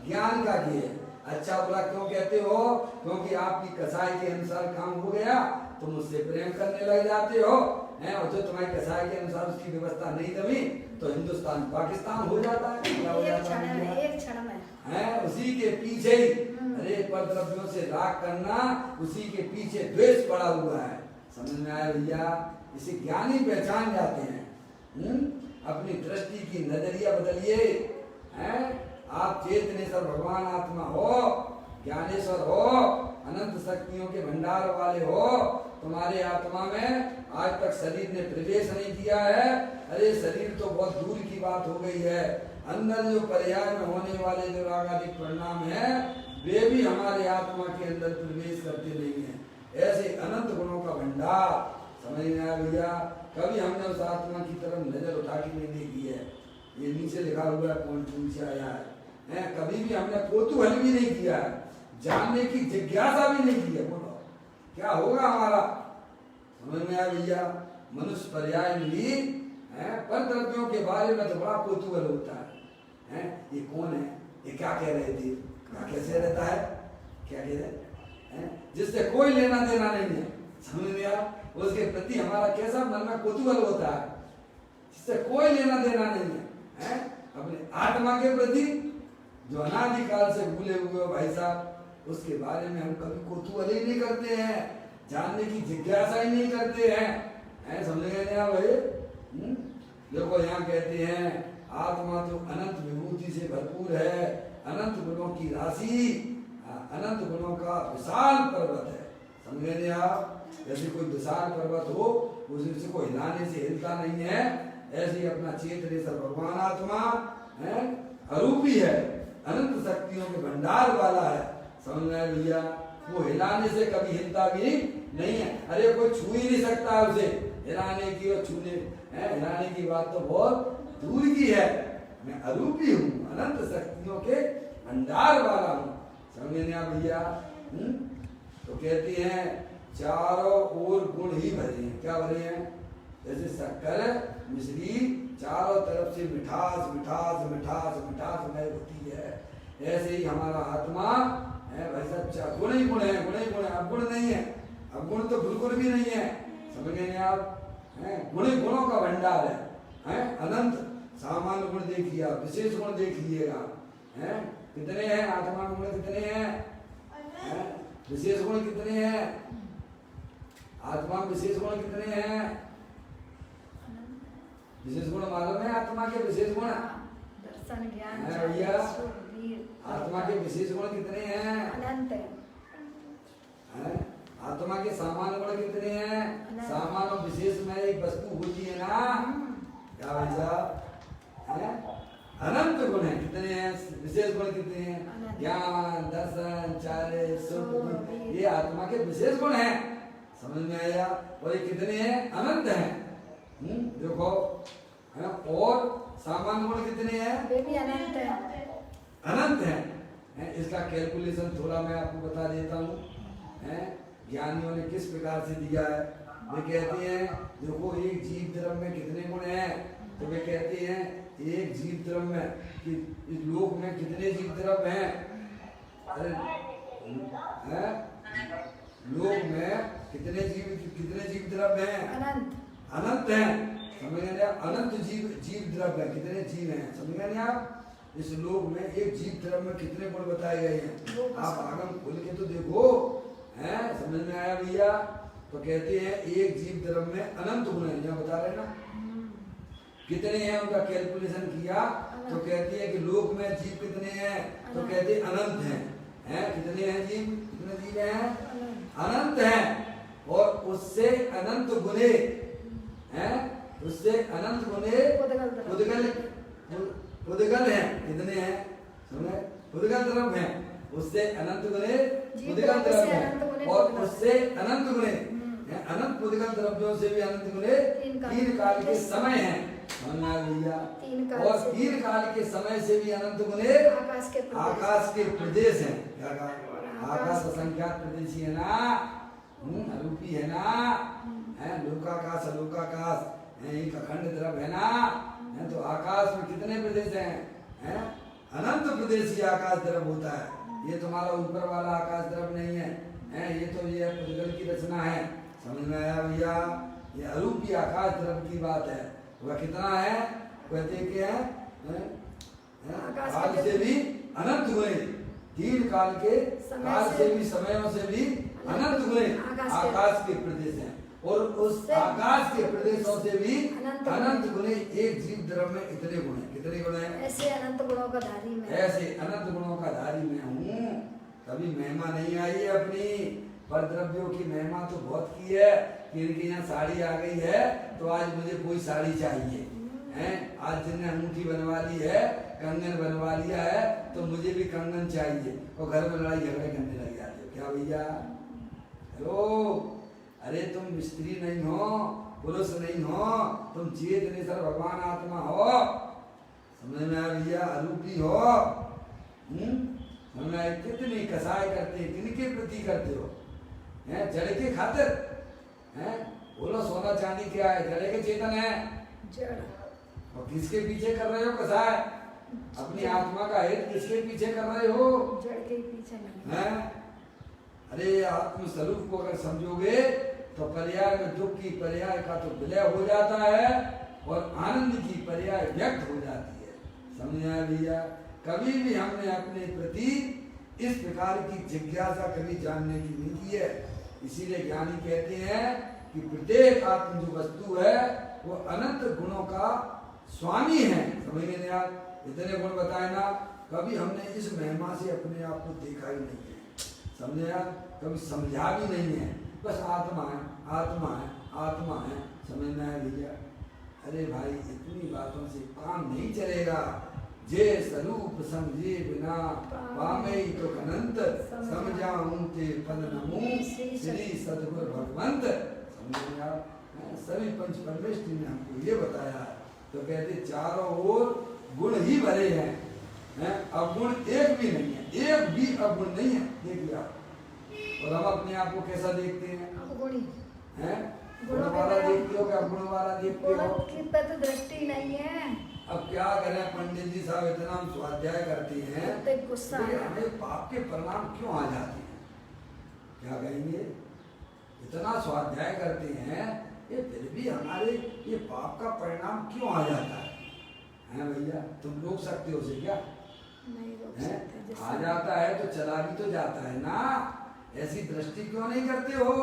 ज्ञान का गेय है। अच्छा बुरा क्यों कहते हो? क्योंकि आपकी कसाई के अनुसार काम हो गया, तुम उससे प्रेम करने लग जाते हो हैं, और जो तुम्हारी कसाई के अनुसार उसकी व्यवस्था नहीं दबी तो हिंदुस्तान पाकिस्तान हो जाता है। क्या हो जाता है? एक क्षण में हैं, उसी के पीछे ही अरे पर द्रव्यों से राग करना, उसी के पीछे द्वेष पड़ा हुआ है। समझ में आया भैया? इसे ज्ञानी पहचान जाते हैं। अपनी दृष्टि की नजरिया बदलिए। हैं, आप चेतनेश्वर भगवान आत्मा हो, ज्ञानेश्वर हो, अनंत शक्तियों के भंडार वाले हो। तुम्हारे आत्मा में आज तक शरीर ने प्रवेश नहीं किया है। अरे शरीर तो बहुत दूर की बात हो गई है। अंदर जो पर्याय में होने वाले जो रागादिक परिणाम है, वे भी हमारे आत्मा के अंदर प्रवेश करते नहीं है। ऐसे अनंत गुणों का भंडार। समझ में आया भैया? कभी हमने उस आत्मा की तरफ नजर उठा के नहीं देखी है। ये नीचे लिखा हुआ है, कौन पूछा आया है। कभी भी हमने कौतूहल भी नहीं किया है, जानने की जिज्ञासा भी नहीं की है। बोलो क्या होगा हमारा? समझ में आया भैया? मनुष्य पर्याय में भी पर द्रव्यों के बारे में तो बड़ा कौतूहल होता है। ये कौन है, ये क्या कह रहे थे, क्या कैसे रहता है, क्या कह रहे हैं, जिससे कोई लेना देना नहीं है। समझ में आया? उसके प्रति हमारा कैसा मन में कौतूहल होता है, जिससे कोई लेना देना नहीं है। अपने आत्मा के प्रति जो अनादिकाल से भूले हुए हो भाई साहब, उसके बारे में हम कभी कौतूहल ही नहीं करते हैं, जानने की जिज्ञासा ही नहीं करते हैं। समझ गए ना भाई? देखो यहाँ कहते हैं आत्मा तो अनंत विभूति से भरपूर है, अनंत गुणों की राशि, अनंत गुणों का विशाल पर्वत है। समझ गए आप? जैसे कोई विशाल पर्वत हो, उसे को हिलाने से हिलता नहीं है, ऐसे ही अपना चेतनेश्वर भगवान आत्मा है, अरूपी है, अनंत शक्तियों के भंडार वाला है। समझ में भैया? वो हिलाने से कभी हिलता भी नहीं है। अरे कोई छू ही नहीं सकता है उसे, हिलाने की और छूने हिलाने की बात तो बहुत दूर की है। मैं अरूपी हूँ, अनंत शक्तियों के भंडार वाला हूँ। समझ में आया भैया? तो कहती हैं चारों ओर गुण ही भरे हैं। क्या भरे हैं? जैसे शक्कर मिश्री चारों तरफ से मिठास मिठास मिठास मिठास मय होती है, ऐसे ही हमारा आत्मा है भाई साहब। गुण ही गुण है, गुण ही गुण है, अब गुण नहीं है, अब गुण तो बिल्कुल भी नहीं है। समझ गए आप? गुण गुणों का भंडार है। अनंत सामान्य गुण देखिए, आप विशेष गुण देख लीजिएगा। कितने हैं आत्मा के गुण? कितने हैं? विशेष गुण कितने हैं आत्मा में? विशेष गुण कितने हैं? विशेष गुण मालूम है आत्मा के विशेष गुण? दर्शन ज्ञान भैया, आत्मा के विशेष गुण कितने हैं? अनंत है। आत्मा के सामान्य गुण कितने हैं? सामान्य और विशेष में एक वस्तु होती है ना, क्या भाई साहब? अनंत गुण है। कितने हैं? विशेष गुण कितने हैं? ज्ञान, दर्शन, चारित्र्य, सुख, ये आत्मा के विशेष गुण हैं। समझ में आया? और ये कितने हैं? अनंत हैं। देखो, और सामान्य गुण कितने हैं? वे भी अनंत है, अनंत है। इसका कैलकुलेशन थोड़ा मैं आपको बता देता हूँ। ज्ञानियों ने किस प्रकार से दिया है। वे कहते हैं देखो एक जीव द्रव्य में कितने गुण हैं, तो वे कहते हैं एक जीव द्रव्य में कि इस लोक में कितने जीव द्रव्य हैं। अरे लोक में कितने जीव द्रव्य हैं? अनंत हैं। समझ गए? अनंत जीव द्रव्य है। कितने जीव हैं? समझ गए आप? इस लोक में एक जीव द्रव्य में कितने गुण बताए गए हैं? आप आगम खोल के तो देखो। समझ में आया भैया? तो कहते हैं एक जीव द्रव्य में अनंत गुण है। यहाँ बता रहे ना कितने हैं, उनका कैलकुलेशन किया तो कहती है कि लोक में जीव कितने हैं, तो कहते हैं अनंत हैं। कितने हैं जीव? कितने जीव हैं? अनंत हैं। और उससे अनंत गुणे उससे अनंत गुणे उदगल हैं। कितने हैं? सुने, उदगल द्रव्य हैं। उससे अनंत गुणे उदगल द्रव्य हैं, और उससे अनंत गुणे अनंत उदगल द्रव्यों से भी अनंत गुणे तीन काल के समय हैं। भैया, और तीन काल के समय से भी अनंत गुणे आकाश के प्रदेश हैं। क्या कहा? आकाश असंख्यात प्रदेश है ना, अरूपी है ना, लोकाकाश अलोकाकाश एक अखंड द्रव्य है ना। तो आकाश में कितने प्रदेश हैं? अनंत प्रदेश ही आकाश द्रव्य होता है। ये तुम्हारा ऊपर वाला आकाश द्रव नहीं है, हैं? ये तो ये पुद्गल की रचना है। समझ में आया भैया? ये अरूपी आकाश द्रव की बात है। वह कितना है? कहते क्या है? काल से भी अनंत हुए, तीन काल के काल से भी समयों से भी अनंत हुए आकाश के प्रदेश हैं, और उस आकाश के प्रदेशों से भी अनंत गुणे एक जीव द्रव में इतने गुण हैं। कितने गुण हैं? ऐसे अनंत गुणों का धारी मैं, ऐसे अनंत गुणों का धारी मैं हूँ। कभी महिमा नहीं आई है अपनी, पर द्रव्यों की महिमा तो बहुत की है कि इनके यहाँ साड़ी आ गई है तो आज मुझे कोई साड़ी चाहिए, हैं? आज जिनने अंगूठी बनवा ली है, कंगन बनवा लिया है, तो मुझे भी कंगन चाहिए, और घर में लड़ाई झगड़े करने लग जाते हो। क्या भैया? हेलो, अरे तुम स्त्री नहीं हो, पुरुष नहीं हो, तुम चेतनेश्वर भगवान आत्मा हो। समझ में आया भैया? अरूपी हो। समझ में आया? कितनी कसाई करते, किनके प्रति करते हो? हैं? जड़ के खातिर, हैं? बोलो सोना चांदी क्या है? जड़ के चेतन है। जड़। और किसके पीछे कर रहे हो कसाई? अपनी आत्मा का हित किसके पीछे कर रहे हो? जड़ के पीछे नहीं हैं? अरे आत्म स्वरूप को अगर समझोगे तो पर्याय में दुख की पर्याय का तो विलय हो जाता है, और आनंद की पर्याय व्यक्त हो जाती है। समझ आया भैया? कभी भी हमने अपने प्रति इस प्रकार की जिज्ञासा कभी जानने की नहीं की है। इसीलिए ज्ञानी कहते हैं कि प्रत्येक आत्म जो वस्तु है वो अनंत गुणों का स्वामी है। समझ गए आप? इतने गुण बताए ना, कभी हमने इस महिमा से अपने आप को देखा ही नहीं है। समझे आप? कभी समझा भी नहीं है, बस आत्मा है, आत्मा है, आत्मा है। समझ में आया भैया? अरे भाई, इतनी बातों से काम नहीं चलेगा। जे स्वरूप समझे बिना पामे तो अनंत, समझाऊं ते पद नमो श्री सद्गुरु भगवंत। समझ में आया? सभी पंच परमेष्ठी ने हमको ये बताया, तो कहते चारों ओर गुण ही भरे हैं, अवगुण एक भी नहीं है, एक भी अवगुण नहीं है। देख लिया? और हम अपने आप को कैसा देखते हैं? गुण वाला देखते हो क्या अवगुण वाला देखते हो? की तो दृष्टि नहीं है। अब क्या करें, पंडित जी साहब इतना हम स्वाध्याय करते हैं, गुस्सा हमें पाप के परिणाम क्यों आ जाते हैं? क्या कहेंगे? इतना स्वाध्याय करते हैं, ये फिर भी हमारे ये पाप का परिणाम क्यों आ जाता है? हैं भैया? तुम रोक सकते हो उसे क्या? नहीं रोक सकते। आ जाता है तो चला भी तो जाता है ना। ऐसी दृष्टि क्यों नहीं करते हो?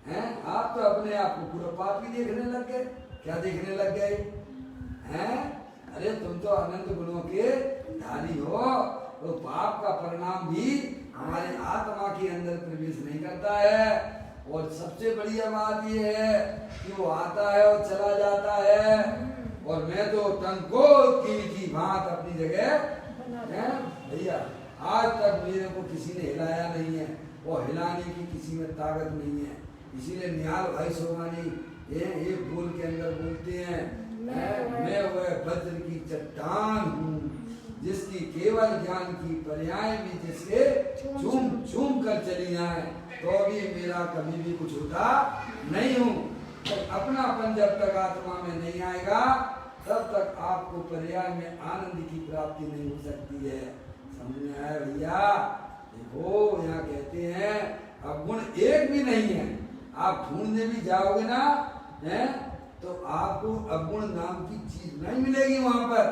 हैं? आप तो अपने आप को पूरा पाप ही देखने लग गए। क्या देखने लग गए? हैं? अरे तुम तो अनंत गुणों के धारी हो, तो पाप का परिणाम भी हमारे आत्मा के अंदर प्रवेश नहीं करता है। और सबसे बढ़िया बात यह है कि वो आता है और चला जाता है, और मैं तो टंको की भांत अपनी जगह है भैया। आज तक मेरे को किसी ने हिलाया नहीं है, और हिलाने की किसी में ताकत नहीं है। इसीलिए निहाल भाई सोमानी एक बोल के अंदर बोलते हैं, मैं वह वज्र की चट्टान हूँ जिसकी केवल ज्ञान की पर्याय भी जिसके चूम चूम कर चली जाए तो भी मेरा कभी भी कुछ होता नहीं हूँ। तो अपनापन जब तक आत्मा में नहीं आएगा तब तक आपको पर्याय में आनंद की प्राप्ति नहीं हो सकती है। समझ में आया भैया? देखो यहाँ कहते हैं अवगुण एक भी नहीं है। आप ढूंढने भी जाओगे ना, हैं, तो आपको अवगुण नाम की चीज नहीं मिलेगी। वहां पर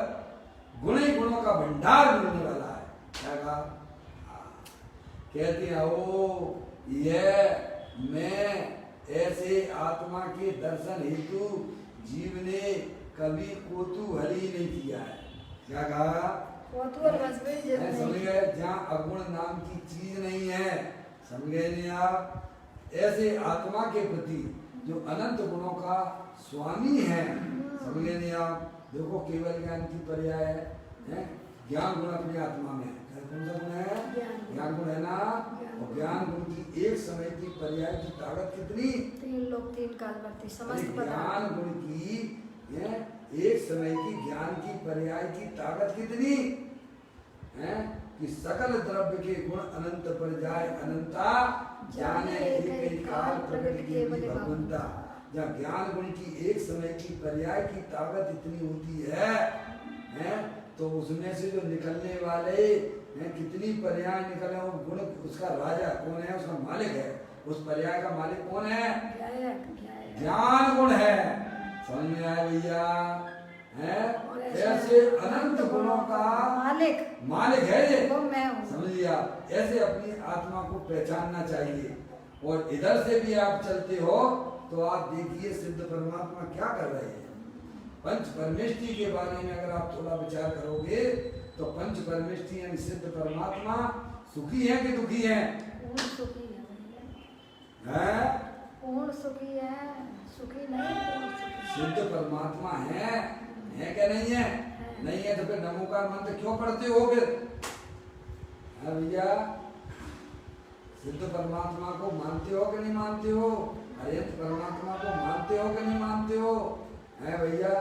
गुण ही गुणों का भंडार मिलने वाला है। क्या कहा? कहते हैं ओ ये मैं ऐसे आत्मा के दर्शन हेतु जीव ने कभी कौतूहली नहीं किया है। क्या कहा? समझ गए? जहाँ अवगुण नाम की चीज नहीं है, समझ गए नहीं आप? ऐसे आत्मा के प्रति जो अनंत गुणों का स्वामी है, समझ गए नहीं आप? देखो केवल ज्ञान की पर्याय है, ज्ञान गुण अपनी आत्मा में है। कौन सा गुण है? ज्ञान गुण है ना। और ज्ञान गुण की एक समय की पर्याय की ताकत कितनी? 3 लोक 3 कालवर्ती समस्त ज्ञान गुण की एक समय की ज्ञान की पर्याय की ताकत कितनी है कि सकल द्रव्य के गुण अनंत पर जाए अनंता जाने एक काल प्रकट केवल भगवंता। जहाँ ज्ञान गुण की एक समय की पर्याय की ताकत इतनी होती है, तो उसमें से जो निकलने वाले कितनी पर्याय निकले, वो गुण उसका राजा कौन है, उसका मालिक है, उस पर्याय का मालिक कौन है, ज्ञान गुण है। समझ में आया भैया? है ऐसे अनंत गुणों का मालिक है ये, समझ लिया? ऐसे अपनी आत्मा को पहचानना चाहिए। और इधर से भी आप चलते हो तो आप देखिए सिद्ध परमात्मा क्या कर रहे हैं। पंच परमेष्टि के बारे में अगर आप थोड़ा विचार करोगे तो पंच परमेष्टि यानी सिद्ध परमात्मा सुखी है कि दुखी है? पूर्ण सुखी है, पूर्ण सुखी है, सुखी नहीं, पूर्ण सुखी। सिद्ध परमात्मा है क्या नहीं है? नहीं है तो फिर नमोकार मंत्र क्यों पढ़ते हो फिर? भैया सिद्ध परमात्मा को मानते हो कि नहीं मानते हो? अरिहंत परमात्मा को मानते हो कि नहीं मानते हो? है भैया,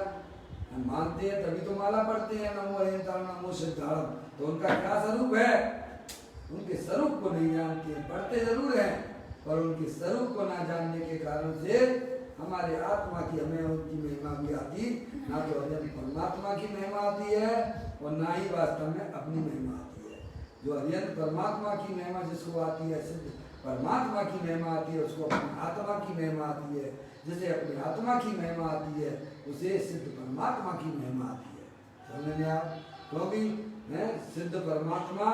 हम मानते हैं तभी तो माला पढ़ते हैं, नमो अरिहंताय नमो सिद्धार्थम। तो उनका क्या स्वरूप है? उनके स्वरूप को नहीं जानते हैं, पढ़ते जरूर हैं पर उनके स्वरूप को ना जानने के कारण से हमारे आत्मा की हमें उनकी महिमा भी आती, ना तो अरिहंत परमात्मा की महिमा आती है और ना ही वास्तव में अपनी महिमा आती है। जो अरिहंत परमात्मा की महिमा जिसको आती है, सिद्ध परमात्मा की महिमा आती है, उसको अपनी आत्मा की महिमा आती है। जिसे अपनी आत्मा की महिमा आती है उसे सिद्ध परमात्मा की महिमा आती है। समझ में आप? क्योंकि सिद्ध परमात्मा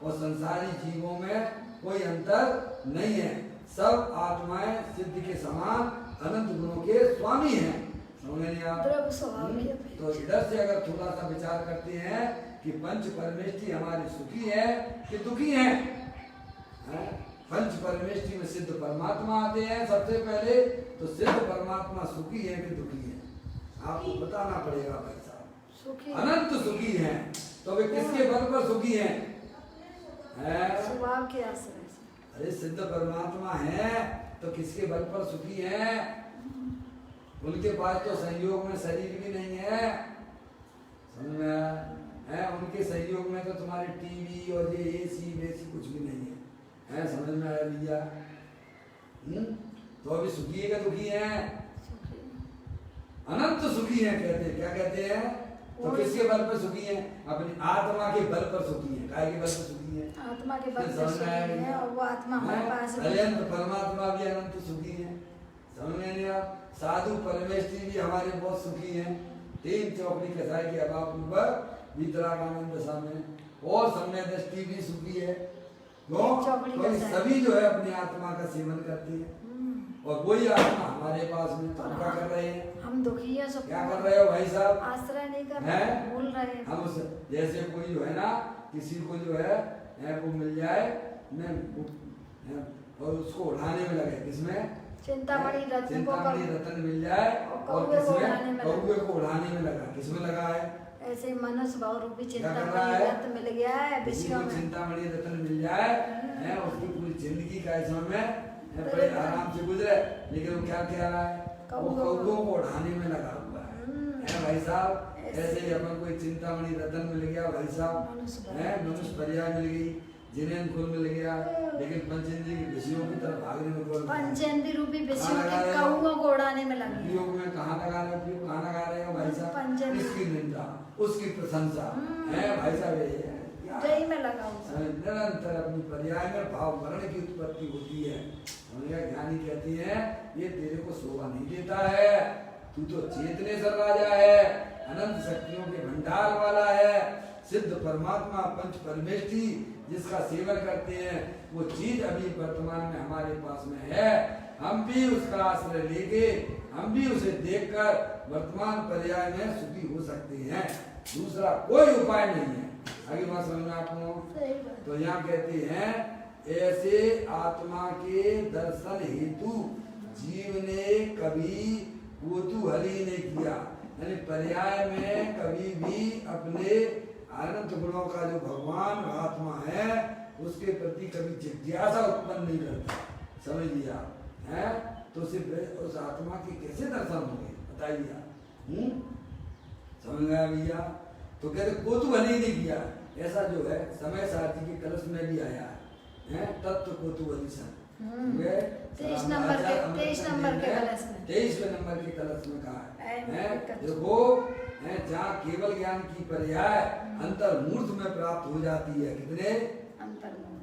और संसारी जीवों में कोई अंतर नहीं है, सब आत्माएं सिद्ध के समान अनंत गुणों के स्वामी हैं। समझ में आप? तो इधर से अगर थोड़ा सा विचार करते हैं कि पंच परमेष्टि हमारी सुखी है कि दुखी है? पंच परमेष्टि में सिद्ध परमात्मा आते हैं सबसे पहले, तो सिद्ध परमात्मा सुखी है कि दुखी है? आपको बताना पड़ेगा भाई साहब। अनंत सुखी है तो वे किसके बल पर सुखी हैं? स्वभाव के आश्रय से। अरे सिद्ध परमात्मा है तो किसके बल पर सुखी है? उनके पास तो संयोग में शरीर भी नहीं है, समझ में है? उनके संयोग में तो तुम्हारे टीवी और ये एसी वेसी कुछ भी नहीं है, समझ में आया भैया? तो अभी सुखी है क्या दुखी है? अनंत सुखी है कहते हैं। क्या कहते हैं? तो किसके बल पर सुखी है? अपनी आत्मा के बल पर सुखी है। काय के बल पर सुखी है? आत्मा के बल पर सुखी है और वो आत्मा हमारे पास है। अनंत परमात्मा भी अनंत सुखी है, समझ में नहीं आप? साधु परमेष्टि भी हमारे बहुत सुखी हैं। तीन चौकड़ी कसाई के अभाव पर वितरागानंद दशा में और सम्य दृष्टि भी सुखी है। क्यों? सभी जो है अपनी आत्मा का सेवन करती है और वही आत्मा हमारे पास में। तो क्या कर रहे हैं? हम दुखी है, सब क्या कर रहे हो भाई साहब? आश्रय नहीं कर रहे, भूल रहे हैं। हम उस जैसे कोई जो है ना, किसी को जो है वो मिल जाए और उसको उड़ाने में लगे, किसमें? चिंतामणि रत्न मिल जाए और किसमें? कौवे को उड़ाने में लगा। किसमें लगा है? ऐसे मनुष्य भाव रूपी चिंतामणि रत्न मिल गया है विश्व में। चिंतामणि रत्न मिल जाए उसकी पूरी जिंदगी का इसमें बड़े आराम से गुजरे, लेकिन वो क्या कह रहा है? वो कौवों को उड़ाने में लगा हुआ है भाई साहब। ऐसे ही अपन कोई चिंतामणि रत्न मिल गया भाई साहब, मनुष्य पर्याय मिल गई, जिनेन कुल मिल गया, लेकिन पंचेंद्रिय की विषयों की तरफ भागने में पंचेंद्रिय रूपी विषयों के कौवों को उड़ाने में लगे। उपयोग में कहाँ लगा रहे हो? उपयोग कहाँ लगा रहे हो भाई साहब? इसकी निंदा, उसकी प्रशंसा है भाई साहब। जय में लगा निरंतर अपनी पर्याय में भाव मरण की उत्पत्ति होती है। ज्ञानी कहती है ये तेरे को शोभा नहीं देता है, तू तो चेतनेश्वर राजा है, अनंत शक्तियों के भंडार वाला है। सिद्ध परमात्मा पंच परमेष्टि जिसका सेवन करते हैं वो चीज अभी वर्तमान में हमारे पास में है। हम भी उसका आश्रय लेके हम भी उसे देखकर वर्तमान पर्याय में सुखी हो सकते हैं, दूसरा कोई उपाय नहीं है। आगे बात समझना आपको। तो यहाँ कहते हैं ऐसे आत्मा के दर्शन हेतु जीव ने कभी कौतूहली नहीं किया, यानी पर्याय में कभी भी अपने अनंत गुणों का जो भगवान आत्मा है उसके प्रति कभी जिज्ञासा उत्पन्न नहीं करता। समझ लिया है? तो सिर्फ उस आत्मा के कैसे दर्शन होंगे बताइए? समझ गया भैया? तो कहते कौतूहली नहीं किया। ऐसा जो है समय सारथी के कलश में भी आया है तत्व कौतूहली सन। 23 नंबर के कलश में 23वें नंबर के कलश में कहा है देखो है, जहाँ केवल ज्ञान की पर्याय अंतर्मूर्त में प्राप्त हो जाती है। कितने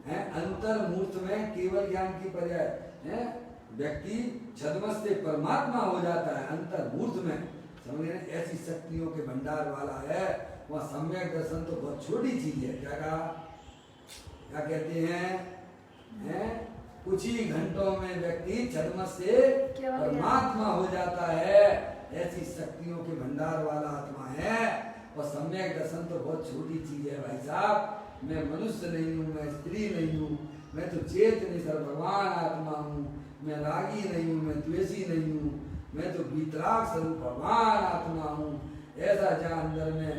हैं? अंतर्मूर्त में केवल ज्ञान की पर्याय है, व्यक्ति छद्मस से परमात्मा हो जाता है अंतर्मूर्त में। समझ रहे? ऐसी शक्तियों के भंडार वाला है वहाँ। सम्यक दर्शन तो बहुत छोटी चीज है। क्या कहा? क्या कहते हैं? कुछ ही घंटों में व्यक्ति छद्मस से परमात्मा हो जाता है। ऐसी शक्तियों के भंडार वाला आत्मा है। और सम्यक दर्शन तो बहुत छोटी चीज है भाई साहब। मैं मनुष्य नहीं हूँ, मैं स्त्री नहीं हूँ, मैं तो चेतन सर भगवान आत्मा हूँ। मैं रागी नहीं हूँ, मैं द्वेषी नहीं हूँ, मैं तो वितराग स्वरूप भगवान आत्मा हूँ। ऐसा जहाँ अंदर में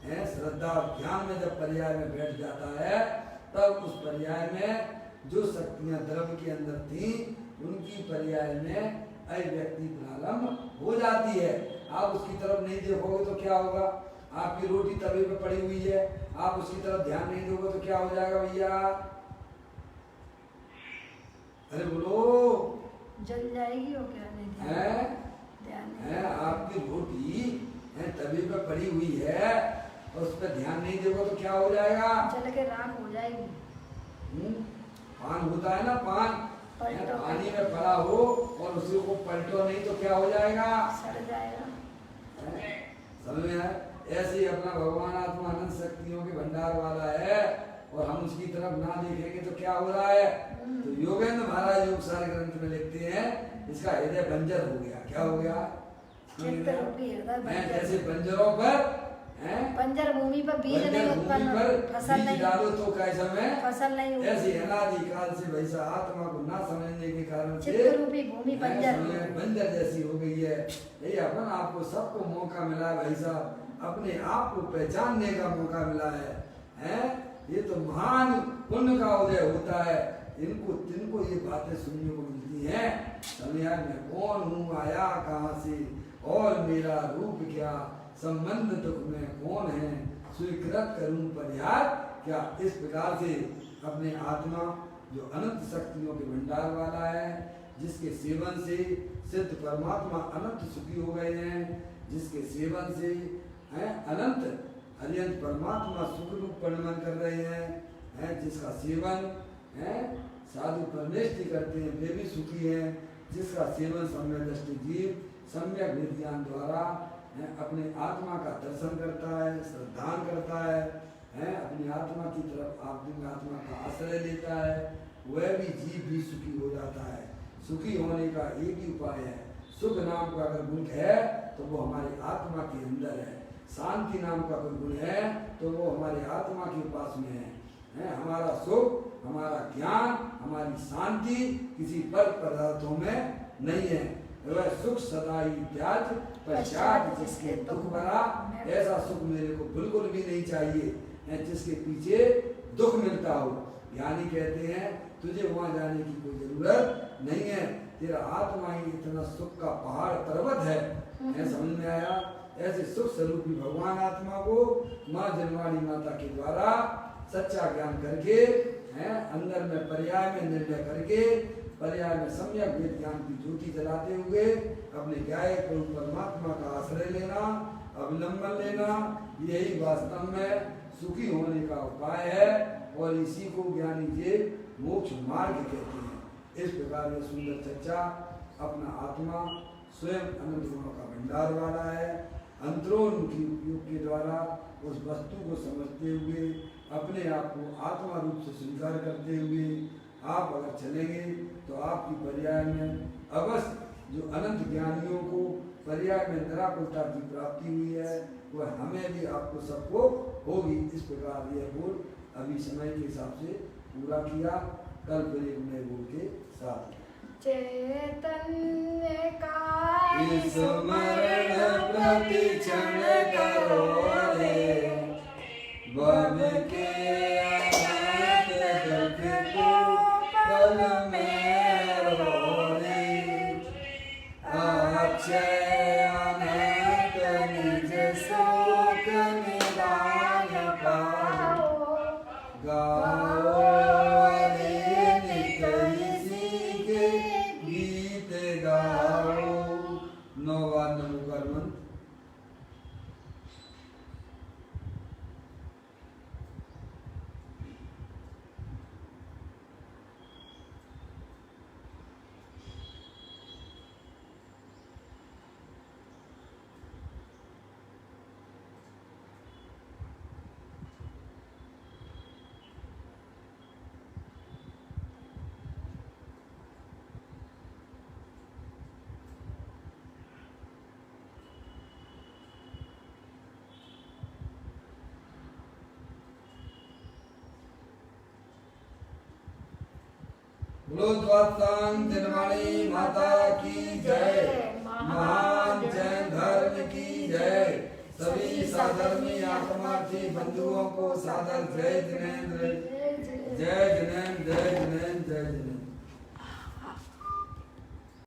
है श्रद्धा और ज्ञान में जब पर्याय में बैठ जाता है, तब उस पर्याय में जो शक्तियां द्रव्य के अंदर थी उनकी पर्याय में अव्यक्ति प्रारंभ हो जाती है। आप उसकी तरफ नहीं देखोगे तो क्या होगा? आपकी रोटी तवे पे पड़ी हुई है, आप उसकी तरफ ध्यान नहीं दोगे तो क्या हो जाएगा भैया? अरे बोलो, जल जाएगी और क्या नहीं है? आपकी रोटी तवे पे पड़ी हुई है और उस पर ध्यान नहीं दोगे तो क्या हो जाएगा? जल के राख हो जाएगी। पान होता है ना, पान पानी में पड़ा हो और उसी को पलटो नहीं तो क्या हो जाएगा? सड़ जाएगा। समझ में आया? ऐसे ही अपना भगवान आत्मा अनंत शक्तियों के भंडार वाला है और हम उसकी तरफ ना देखेंगे तो क्या हो रहा है? तो योगेंद्र महाराज योग सार ग्रंथ में लिखते हैं इसका हृदय बंजर हो गया। क्या हो गया? जैसे बंजरों पर बंजर भूमि पर बीज नहीं उत्पन्न, फसल नहीं डालो तो कैसा में फसल नहीं होती। ऐसे अनादि काल से वैसा आत्मा को ना समझने के कारण से चित्त रूपी भूमि बंजर जैसी हो गई है। यही अपन आपको सबको मौका मिला है भाई साहब, अपने आप को पहचानने का मौका मिला है। ये तो महान पुण्य का उदय होता है। तिनको ये बातें सुनने को मिलती हैं। समझा? मैं कौन हूँ, आया कहाँ से और मेरा रूप क्या, संबंध दुख में कौन है, स्वीकृत करूं परिहार क्या। इस प्रकार से अपने आत्मा जो अनंत शक्तियों के भंडार वाला है, जिसके सेवन से सिद्ध परमात्मा अनंत सुखी हो गए हैं, जिसके सेवन से अनंत अरियंत परमात्मा सुख रूप परिणमन कर रहे हैं, जिसका सेवन साधु परमेष्टि करते हैं वे भी सुखी हैं, जिसका सेवन सम्यक दृष्टि जीव सम्यक विज्ञान द्वारा अपने आत्मा का दर्शन करता है, श्रद्धान करता है, अपनी आत्मा की तरफ अपनी आत्मा का आश्रय लेता है, वह भी जीव भी सुखी हो जाता है। सुखी होने का एक ही उपाय है, सुख नाम का अगर गुण है तो वो हमारी आत्मा के अंदर है, शांति नाम का कोई गुण है तो वो हमारी आत्मा के पास में है। हमारा सुख, हमारा ज्ञान, हमारी शांति किसी पर पदार्थों में नहीं है। वह सुख सदा ही त्याज पश्चात जिसके दुख भरा, ऐसा सुख मेरे को बिल्कुल भी नहीं चाहिए जिसके पीछे दुख मिलता हो। यानी कहते हैं तुझे वहां जाने की कोई जरूरत नहीं है, तेरा आत्मा ही इतना सुख का पहाड़ पर्वत है। समझ में आया? ऐसे सुख स्वरूपी भगवान आत्मा को माँ जनवाणी माता के द्वारा सच्चा ज्ञान करके अंदर में पर्याय में निर्णय करके पर्याय में सम्यक वेद ज्ञान की ज्योति जलाते हुए अपने गाय को परमात्मा का आश्रय लेना, अवलंबन लेना, यही वास्तव में सुखी होने का उपाय है और इसी को ज्ञानी जी मोक्ष मार्ग कहते हैं। इस प्रकार ये सुंदर चर्चा अपना आत्मा स्वयं अनंत गुणों का भंडार वाला है, अंतरोन्मुखी उपयोग के द्वारा उस वस्तु को समझते हुए अपने आप को आत्मा रूप से स्वीकार करते हुए आप अगर चलेंगे तो आपकी पर्याय में अवश्य जो अनंत ज्ञानियों को पर्याय में निराकुलता की प्राप्ति हुई है वह हमें भी आपको सबको होगी। इस प्रकार यह बोल अभी समय के हिसाब से पूरा किया। कल फिर एक नए बोल के साथ चैतन्य का स्मरण प्रति क्षण करो रे, बन के अनंत दुख को पल में रो रे, अक्षय अनंत निज शोक निदान पाओ, गाओ रे नित इसी के गीत गाओ। 9 बार नमो का मंत्र। बोलो दिनवाणी माता की जय, महान जैन धर्म की जय। सभी साधर्मी आत्मार्थी बंधुओं को सादर जय जिनेन्द्र, जय जिनेन्द्र, जय जिनेन्द्र, जय जिनेन्द्र।